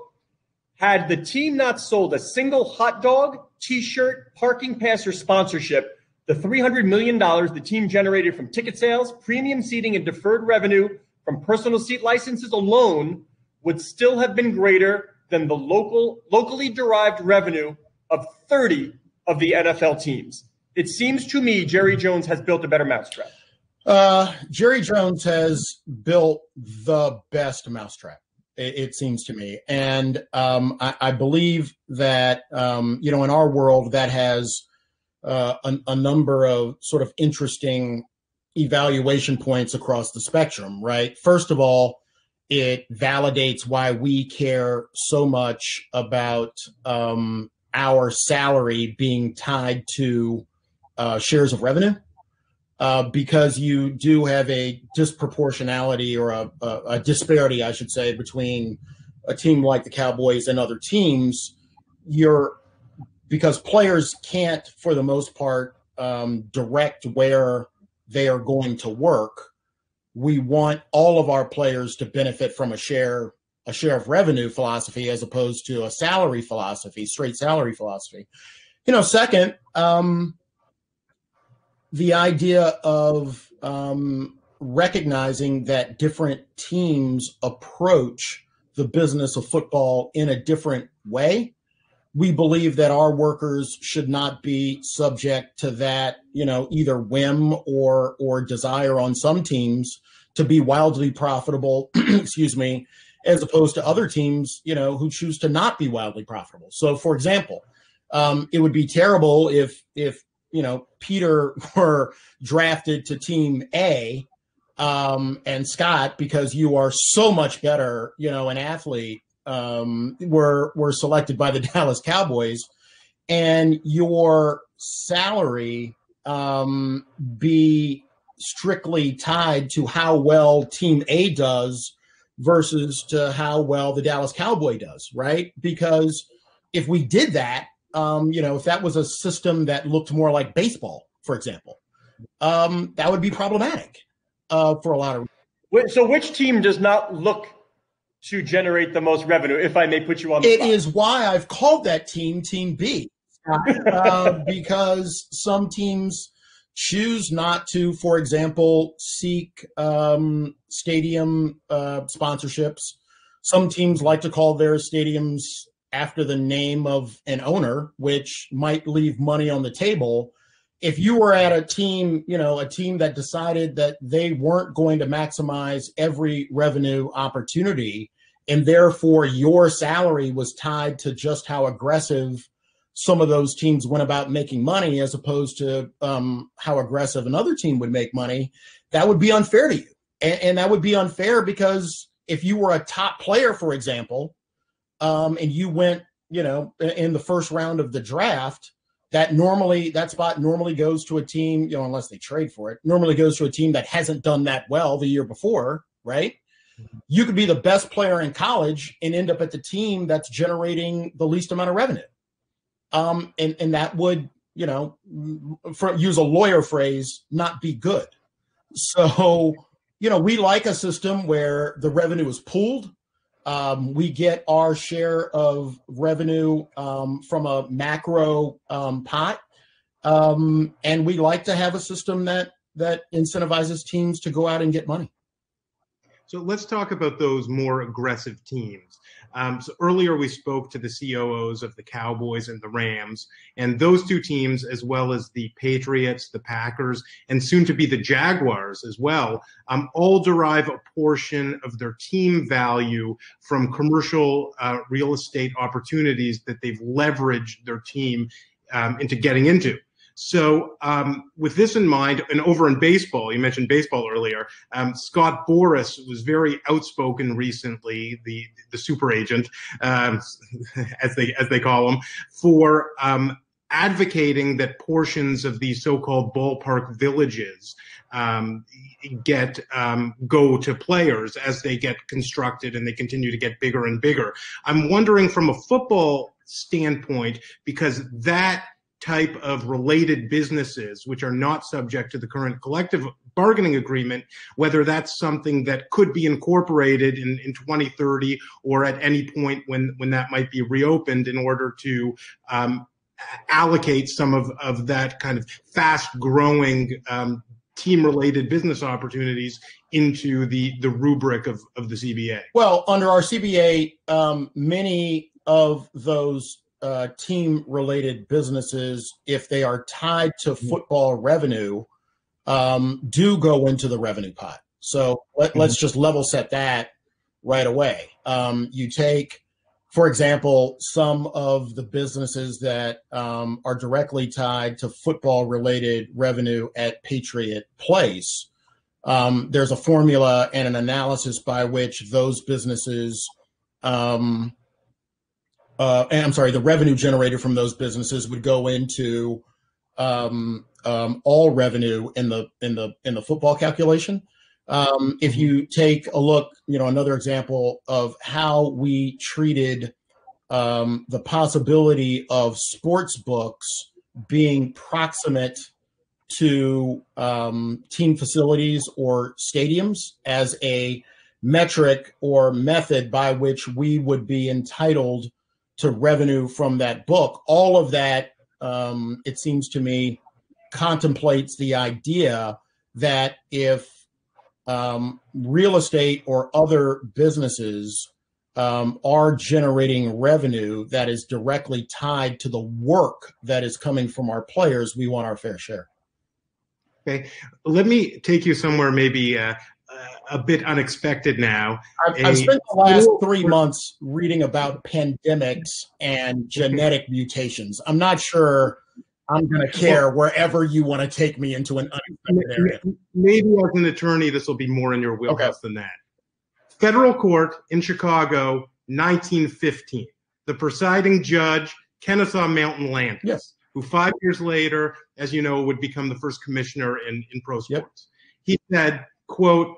had the team not sold a single hot dog, T-shirt, parking pass, or sponsorship, the $300 million the team generated from ticket sales, premium seating, and deferred revenue from personal seat licenses alone would still have been greater than the locally derived revenue of 30 of the NFL teams. It seems to me Jerry Jones has built a better mousetrap. Jerry Jones has built the best mousetrap, it seems to me. And I believe that, in our world, that has a number of sort of interesting evaluation points across the spectrum, right? First of all, it validates why we care so much about our salary being tied to shares of revenue, because you do have a disproportionality or a disparity, I should say, between a team like the Cowboys and other teams. Because players can't, for the most part, direct where they are going to work. We want all of our players to benefit from a share of revenue philosophy as opposed to a salary philosophy, straight salary philosophy. Second, the idea of recognizing that different teams approach the business of football in a different way. We believe that our workers should not be subject to that, either whim or desire on some teams to be wildly profitable, as opposed to other teams, who choose to not be wildly profitable. So, for example, it would be terrible if Peter were drafted to Team A, and Scott, because you are so much better, an athlete, were selected by the Dallas Cowboys, and your salary be strictly tied to how well Team A does versus to how well the Dallas Cowboy does, right? Because if we did that, if that was a system that looked more like baseball, for example, that would be problematic for a lot of reasons. So which team does not look to generate the most revenue, if I may put you on the spot? It is why I've called that team Team B, because some teams choose not to, for example, seek stadium sponsorships. Some teams like to call their stadiums after the name of an owner, which might leave money on the table. If you were at a team, a team that decided that they weren't going to maximize every revenue opportunity, and therefore your salary was tied to just how aggressive some of those teams went about making money as opposed to how aggressive another team would make money, that would be unfair to you. And that would be unfair because if you were a top player, for example, and you went, in the first round of the draft, that spot normally goes to a team, unless they trade for it, normally goes to a team that hasn't done that well the year before, right? You could be the best player in college and end up at the team that's generating the least amount of revenue. And that would, use a lawyer phrase, not be good. So, we like a system where the revenue is pooled. We get our share of revenue from a macro pot. And we like to have a system that incentivizes teams to go out and get money. So let's talk about those more aggressive teams. So earlier we spoke to the COOs of the Cowboys and the Rams, and those two teams, as well as the Patriots, the Packers, and soon to be the Jaguars as well, all derive a portion of their team value from commercial real estate opportunities that they've leveraged their team into getting into. So with this in mind, and over in baseball, you mentioned baseball earlier, Scott Boras was very outspoken recently, the super agent, as they call him, for advocating that portions of these so-called ballpark villages go to players as they get constructed and they continue to get bigger and bigger. I'm wondering from a football standpoint, because that type of related businesses, which are not subject to the current collective bargaining agreement, whether that's something that could be incorporated in 2030 or at any point when that might be reopened in order to allocate some of that kind of fast-growing team-related business opportunities into the rubric of the CBA. Well, under our CBA, many of those team-related businesses, if they are tied to football revenue, do go into the revenue pot. So let's just level set that right away. You take, for example, some of the businesses that are directly tied to football-related revenue at Patriot Place. There's a formula and an analysis by which those businesses the revenue generated from those businesses would go into all revenue in the football calculation. If you take a look, another example of how we treated the possibility of sports books being proximate to team facilities or stadiums as a metric or method by which we would be entitled to revenue from that book. All of that, it seems to me, contemplates the idea that if real estate or other businesses are generating revenue that is directly tied to the work that is coming from our players, we want our fair share. Okay, let me take you somewhere maybe a bit unexpected now. I've spent the last 3 months reading about pandemics and genetic mutations. I'm not sure I'm going to care wherever you want to take me into an unexpected area. Maybe as an attorney, this will be more in your wheelhouse than that. Federal court in Chicago, 1915. The presiding judge, Kennesaw Mountain Landis. Yes. who 5 years later, as you know, would become the first commissioner in pro sports. He said, quote,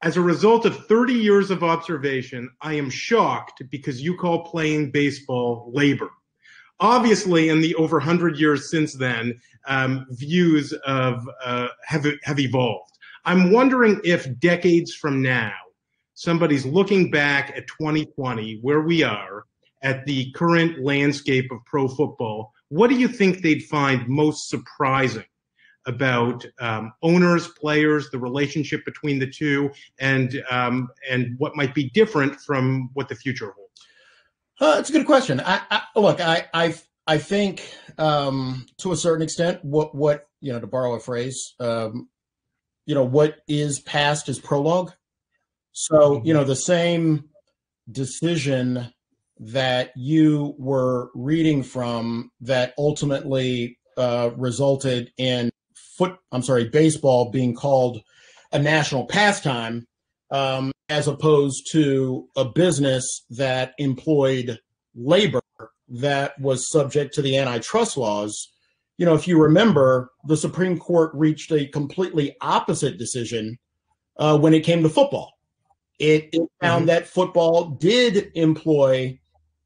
"As a result of 30 years of observation, I am shocked because you call playing baseball labor. Obviously, in the over 100 years since then, views have evolved. I'm wondering if decades from now, somebody's looking back at 2020, where we are, at the current landscape of pro football, what do you think they'd find most surprising about owners, players, the relationship between the two, and what might be different from what the future holds?" It's a good question. I think to a certain extent, what to borrow a phrase, what is past is prologue. So the same decision that you were reading from that ultimately resulted in baseball being called a national pastime, as opposed to a business that employed labor that was subject to the antitrust laws. If you remember, the Supreme Court reached a completely opposite decision when it came to football. It found that football did employ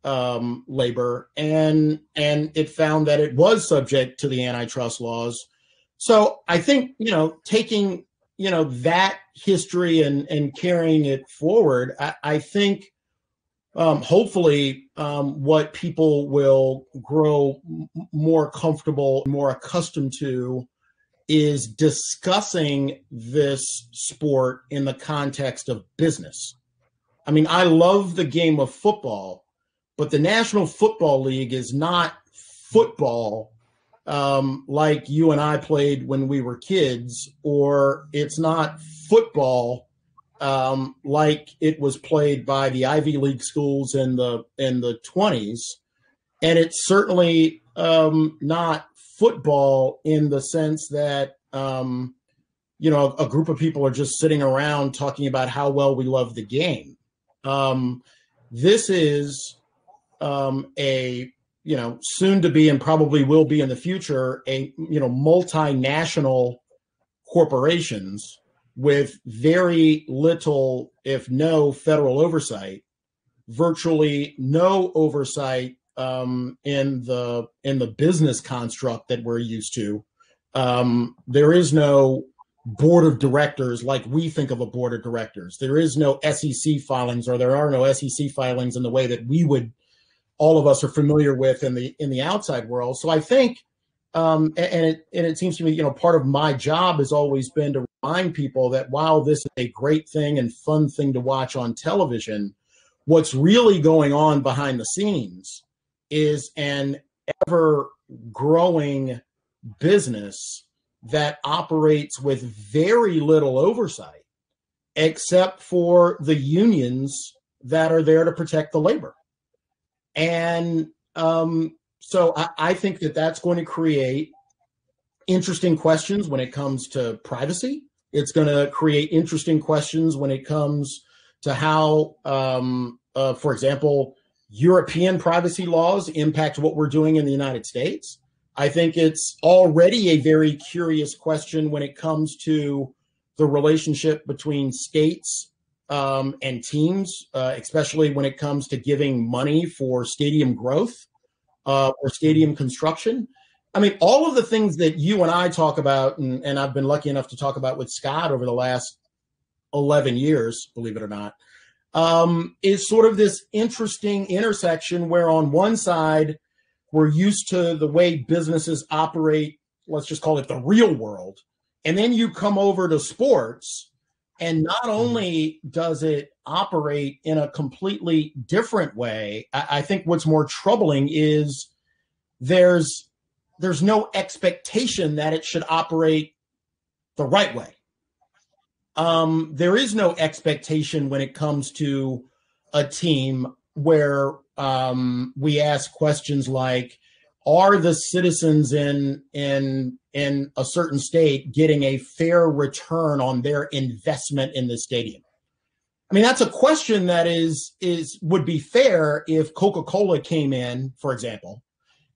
labor, and it found that it was subject to the antitrust laws. So I think, taking, that history and carrying it forward, I think hopefully what people will grow more comfortable, more accustomed to is discussing this sport in the context of business. I mean, I love the game of football, but the National Football League is not football like you and I played when we were kids, or it's not football like it was played by the Ivy League schools in the 20s. And it's certainly not football in the sense that, a group of people are just sitting around talking about how well we love the game. This is a, soon to be and probably will be in the future, a, multinational corporations with very little, if no, federal oversight, virtually no oversight in the business construct that we're used to. There is no board of directors like we think of a board of directors. There is no SEC filings, or there are no SEC filings in the way that we would, all of us are familiar with in the outside world. So I think, and it seems to me, part of my job has always been to remind people that while this is a great thing and fun thing to watch on television, what's really going on behind the scenes is an ever growing business that operates with very little oversight, except for the unions that are there to protect the labor. And so I think that that's going to create interesting questions when it comes to privacy. It's going to create interesting questions when it comes to how, for example, European privacy laws impact what we're doing in the United States. I think it's already a very curious question when it comes to the relationship between states and teams, especially when it comes to giving money for stadium growth or stadium construction. I mean, all of the things that you and I talk about, and I've been lucky enough to talk about with Scott over the last 11 years, believe it or not, is sort of this interesting intersection where on one side, we're used to the way businesses operate, let's just call it the real world. And then you come over to sports, and not only does it operate in a completely different way, I think what's more troubling is there's no expectation that it should operate the right way. There is no expectation when it comes to a team where we ask questions like, are the citizens in a certain state getting a fair return on their investment in the stadium? I mean, that's a question that would be fair if Coca-Cola came in, for example,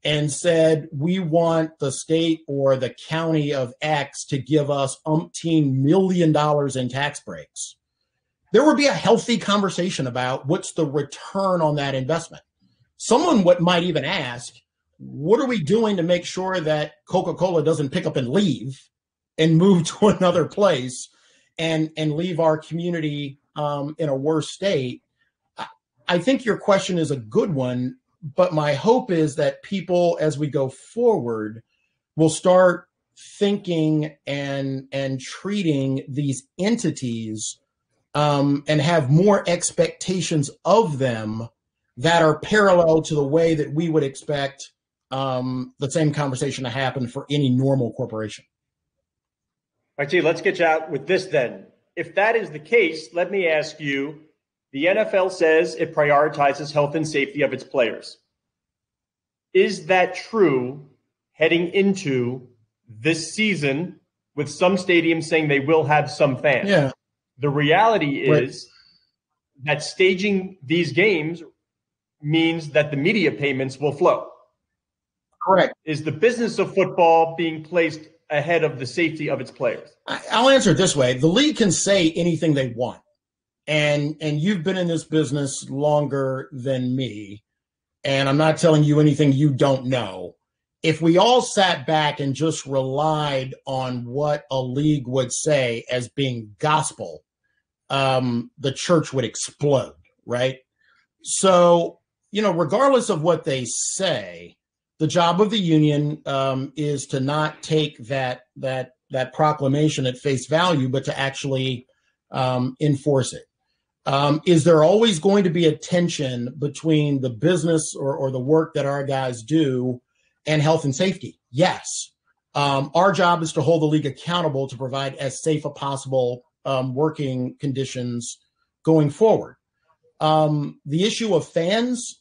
and said, we want the state or the county of X to give us umpteen $1 million in tax breaks, there would be a healthy conversation about what's the return on that investment. Someone might even ask, what are we doing to make sure that Coca-Cola doesn't pick up and leave and move to another place and leave our community in a worse state? I think your question is a good one, but my hope is that people, as we go forward, will start thinking and treating these entities and have more expectations of them that are parallel to the way that we would expect the same conversation to happen for any normal corporation. All right, T, let's get you out with this then. If that is the case, let me ask you, the NFL says it prioritizes health and safety of its players. Is that true heading into this season with some stadiums saying they will have some fans? Yeah. The reality is that staging these games means that the media payments will flow. Correct. Is the business of football being placed ahead of the safety of its players? I'll answer it this way. The league can say anything they want. And you've been in this business longer than me, and I'm not telling you anything you don't know. If we all sat back and just relied on what a league would say as being gospel, the church would explode, right? So, regardless of what they say, the job of the union is to not take that proclamation at face value, but to actually enforce it. Is there always going to be a tension between the business or the work that our guys do and health and safety? Yes. Our job is to hold the league accountable to provide as safe a possible working conditions going forward. The issue of fans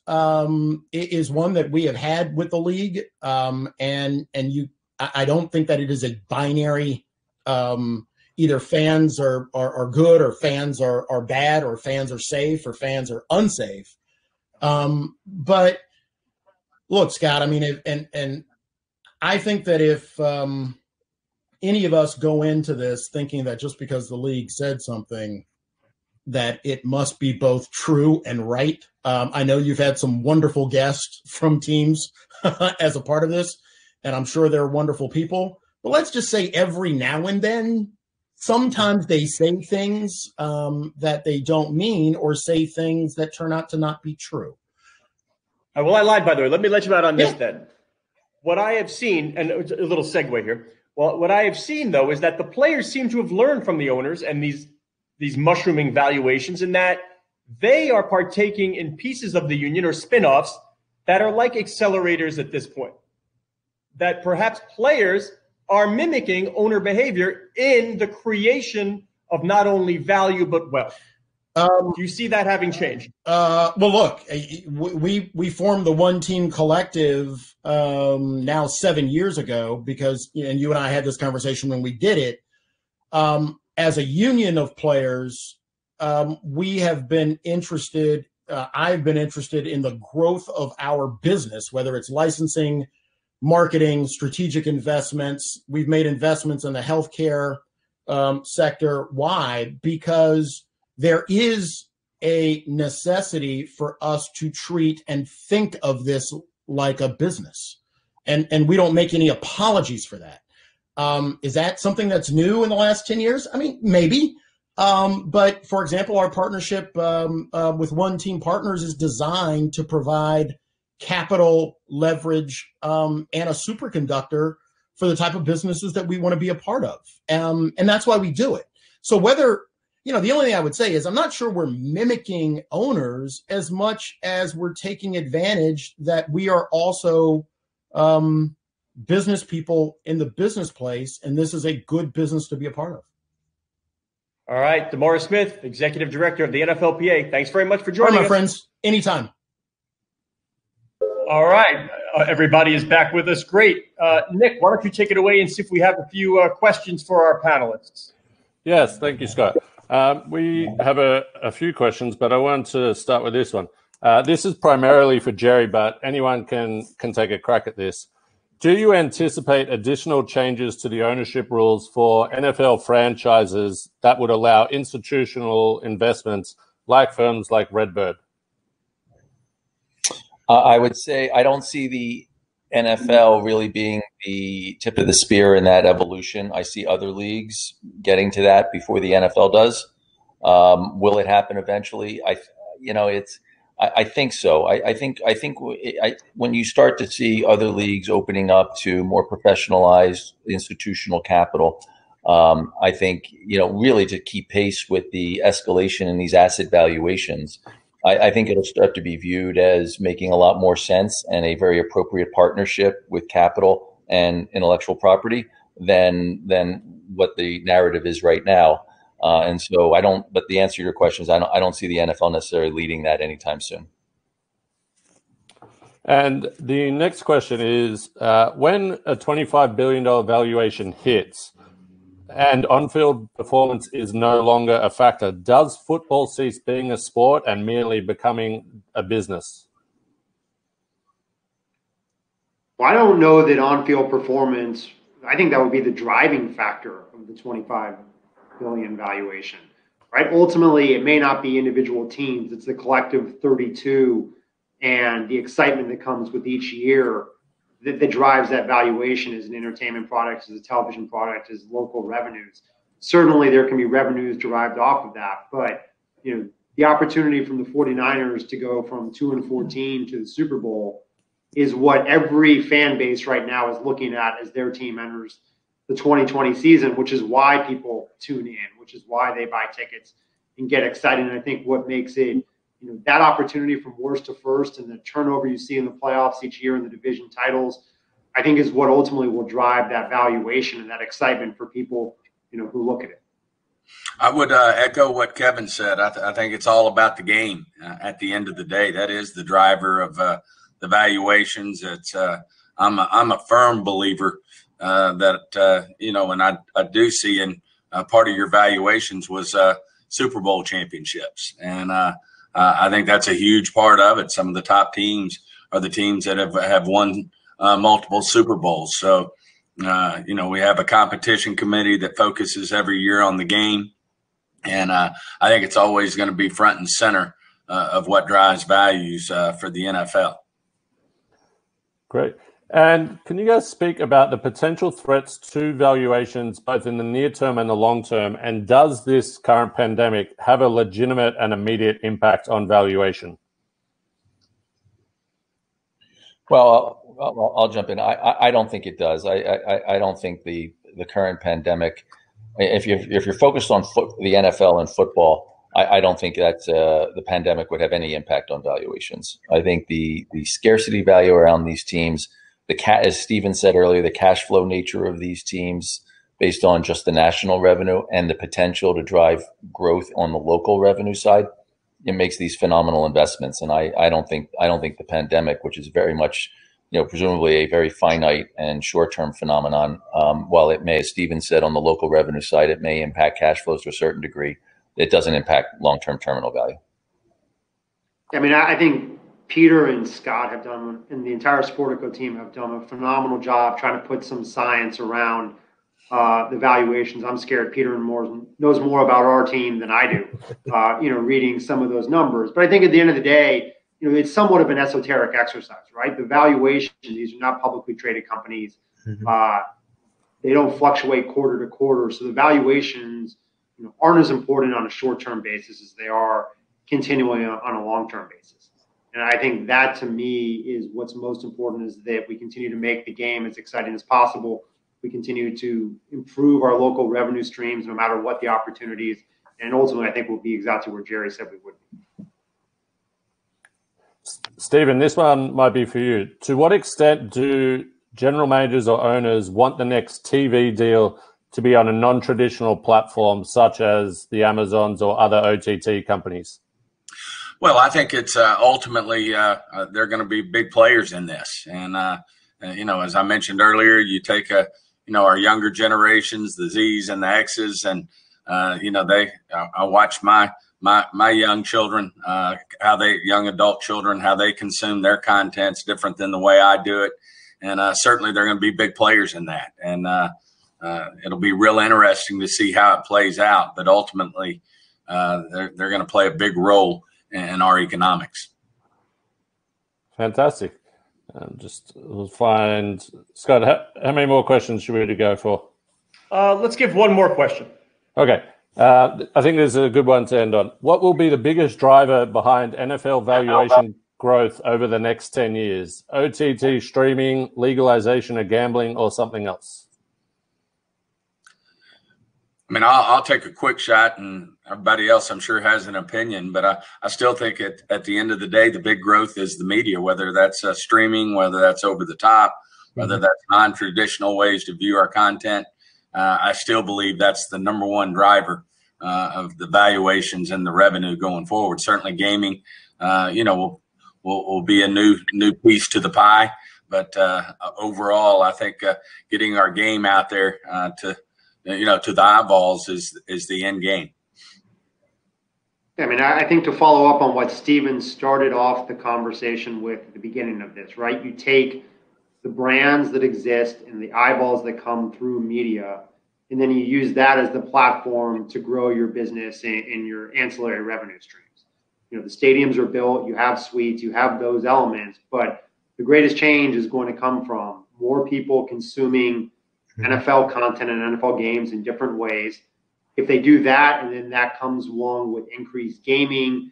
is one that we have had with the league, I don't think that it is a binary. Either fans are good or fans are bad or fans are safe or fans are unsafe. But look, Scott, I mean, and I think that if any of us go into this thinking that just because the league said something, that it must be both true and right. I know you've had some wonderful guests from teams as a part of this, and I'm sure they're wonderful people. But let's just say every now and then, sometimes they say things that they don't mean or say things that turn out to not be true. Well, I lied, by the way. Let me let you out on this then. What I have seen, and a little segue here. Well, what I have seen, though, is that the players seem to have learned from the owners and these mushrooming valuations, in that they are partaking in pieces of the union or spin-offs that are like accelerators at this point. That perhaps players are mimicking owner behavior in the creation of not only value but wealth. Do you see that having changed? Well, look, we formed the One Team Collective now 7 years ago because, and you and I had this conversation when we did it. As a union of players, we have been interested. I've been interested in the growth of our business, whether it's licensing, marketing, strategic investments. We've made investments in the healthcare sector. Why? Because there is a necessity for us to treat and think of this like a business. And we don't make any apologies for that. Is that something that's new in the last 10 years? I mean, maybe. But for example, our partnership with One Team Partners is designed to provide capital leverage and a superconductor for the type of businesses that we want to be a part of. And that's why we do it. So whether, the only thing I would say is I'm not sure we're mimicking owners as much as we're taking advantage that we are also business people in the business place, and this is a good business to be a part of. All right, DeMaurice Smith, Executive Director of the NFLPA. Thanks very much for joining us. My friends, anytime. All right, everybody is back with us. Great. Nick, why don't you take it away and see if we have a few questions for our panelists. Yes, thank you, Scott. We have a few questions, but I want to start with this one. This is primarily for Gerry, but anyone can take a crack at this. Do you anticipate additional changes to the ownership rules for NFL franchises that would allow institutional investments like firms like RedBird? I would say I don't see the NFL really being the tip of the spear in that evolution. I see other leagues getting to that before the NFL does. Will it happen eventually? I think so. I think when you start to see other leagues opening up to more professionalized institutional capital, I think, really to keep pace with the escalation in these asset valuations, I think it'll start to be viewed as making a lot more sense and a very appropriate partnership with capital and intellectual property than what the narrative is right now. And so but the answer to your question is I don't see the NFL necessarily leading that anytime soon. And the next question is, when a $25 billion valuation hits and on-field performance is no longer a factor, does football cease being a sport and merely becoming a business? Well, I don't know that on-field performance, I think that would be the driving factor of the 25 billion valuation, right? Ultimately, it may not be individual teams. It's the collective 32 and the excitement that comes with each year that drives that valuation as an entertainment product, as a television product, as local revenues. Certainly, there can be revenues derived off of that, but the opportunity from the 49ers to go from 2-14 to the Super Bowl is what every fan base right now is looking at as their team enters the 2020 season, which is why people tune in, which is why they buy tickets and get excited. And I think what makes it, that opportunity from worst to first and the turnover you see in the playoffs each year in the division titles, I think is what ultimately will drive that valuation and that excitement for people, who look at it. I would echo what Kevin said. I think it's all about the game at the end of the day. That is the driver of the valuations. It's I'm a firm believer that and I do see in part of your valuations was Super Bowl championships, and I think that's a huge part of it. Some of the top teams are the teams that have won multiple Super Bowls. So we have a competition committee that focuses every year on the game, and I think it's always going to be front and center of what drives values for the NFL. Great. And can you guys speak about the potential threats to valuations, both in the near term and the long term? And does this current pandemic have a legitimate and immediate impact on valuation? Well, I'll jump in. I don't think it does. I don't think the current pandemic, if you're focused on the NFL and football, I don't think that the pandemic would have any impact on valuations. I think the scarcity value around these teams, as Steven said earlier, the cash flow nature of these teams based on just the national revenue and the potential to drive growth on the local revenue side, it makes these phenomenal investments. And I don't think the pandemic, which is very much, presumably a very finite and short-term phenomenon, while it may, as Steven said, on the local revenue side, it may impact cash flows to a certain degree, it doesn't impact long-term terminal value. I mean, I think Peter and Scott have done, and the entire Sportico team have done a phenomenal job trying to put some science around the valuations. I'm scared Peter knows more about our team than I do, reading some of those numbers. But I think at the end of the day, it's somewhat of an esoteric exercise, right? The valuation, these are not publicly traded companies. Mm-hmm. They don't fluctuate quarter to quarter. So the valuations aren't as important on a short-term basis as they are continuing on a long-term basis. And I think that, to me, is what's most important, is that we continue to make the game as exciting as possible. We continue to improve our local revenue streams no matter what the opportunities. And ultimately, I think we'll be exactly where Gerry said we would be. Steven, this one might be for you. To what extent do general managers or owners want the next TV deal to be on a non-traditional platform such as the Amazons or other OTT companies? Well, I think it's ultimately they're going to be big players in this. And, as I mentioned earlier, you take our younger generations, the Zs and the Xs, and, I watch my my young children, young adult children, how they consume their content's different than the way I do it. And certainly they're going to be big players in that. And it'll be real interesting to see how it plays out. But ultimately, they're going to play a big role in our economics. Fantastic. We'll find Scott. How many more questions should we go for? Let's give one more question. Okay. I think this is a good one to end on. What will be the biggest driver behind NFL valuation growth over the next 10 years? OTT, streaming, legalization of gambling, or something else? I mean, I'll take a quick shot, and everybody else I'm sure has an opinion, but I still think at the end of the day, the big growth is the media, whether that's streaming, whether that's over the top, whether that's non-traditional ways to view our content. I still believe that's the number one driver of the valuations and the revenue going forward. Certainly gaming, will be a new piece to the pie. But overall, I think getting our game out there to the eyeballs is the end game. I mean, I think to follow up on what Steven started off the conversation with at the beginning of this, right? You take the brands that exist and the eyeballs that come through media, and then you use that as the platform to grow your business and your ancillary revenue streams. The stadiums are built, you have suites, you have those elements, but the greatest change is going to come from more people consuming NFL content and NFL games in different ways. If they do that, and then that comes along with increased gaming,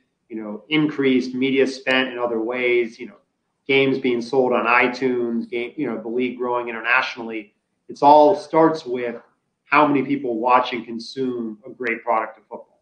increased media spent in other ways, games being sold on iTunes, the league growing internationally. It's all starts with how many people watch and consume a great product of football.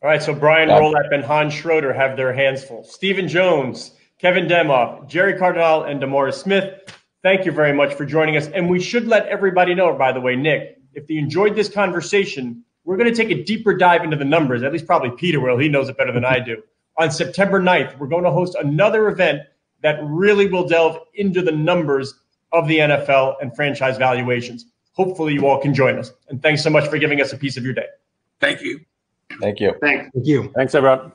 All right, so Brian Rolapp and Hans Schroeder have their hands full. Stephen Jones, Kevin Demoff, Gerry Cardinale, and DeMaurice Smith, thank you very much for joining us. And we should let everybody know, by the way, Nick, if you enjoyed this conversation, we're going to take a deeper dive into the numbers. At least probably Peter will. He knows it better than I do. On September 9th, we're going to host another event that really will delve into the numbers of the NFL and franchise valuations. Hopefully you all can join us. And thanks so much for giving us a piece of your day. Thank you. Thank you. Thanks. Thank you. Thanks, everyone.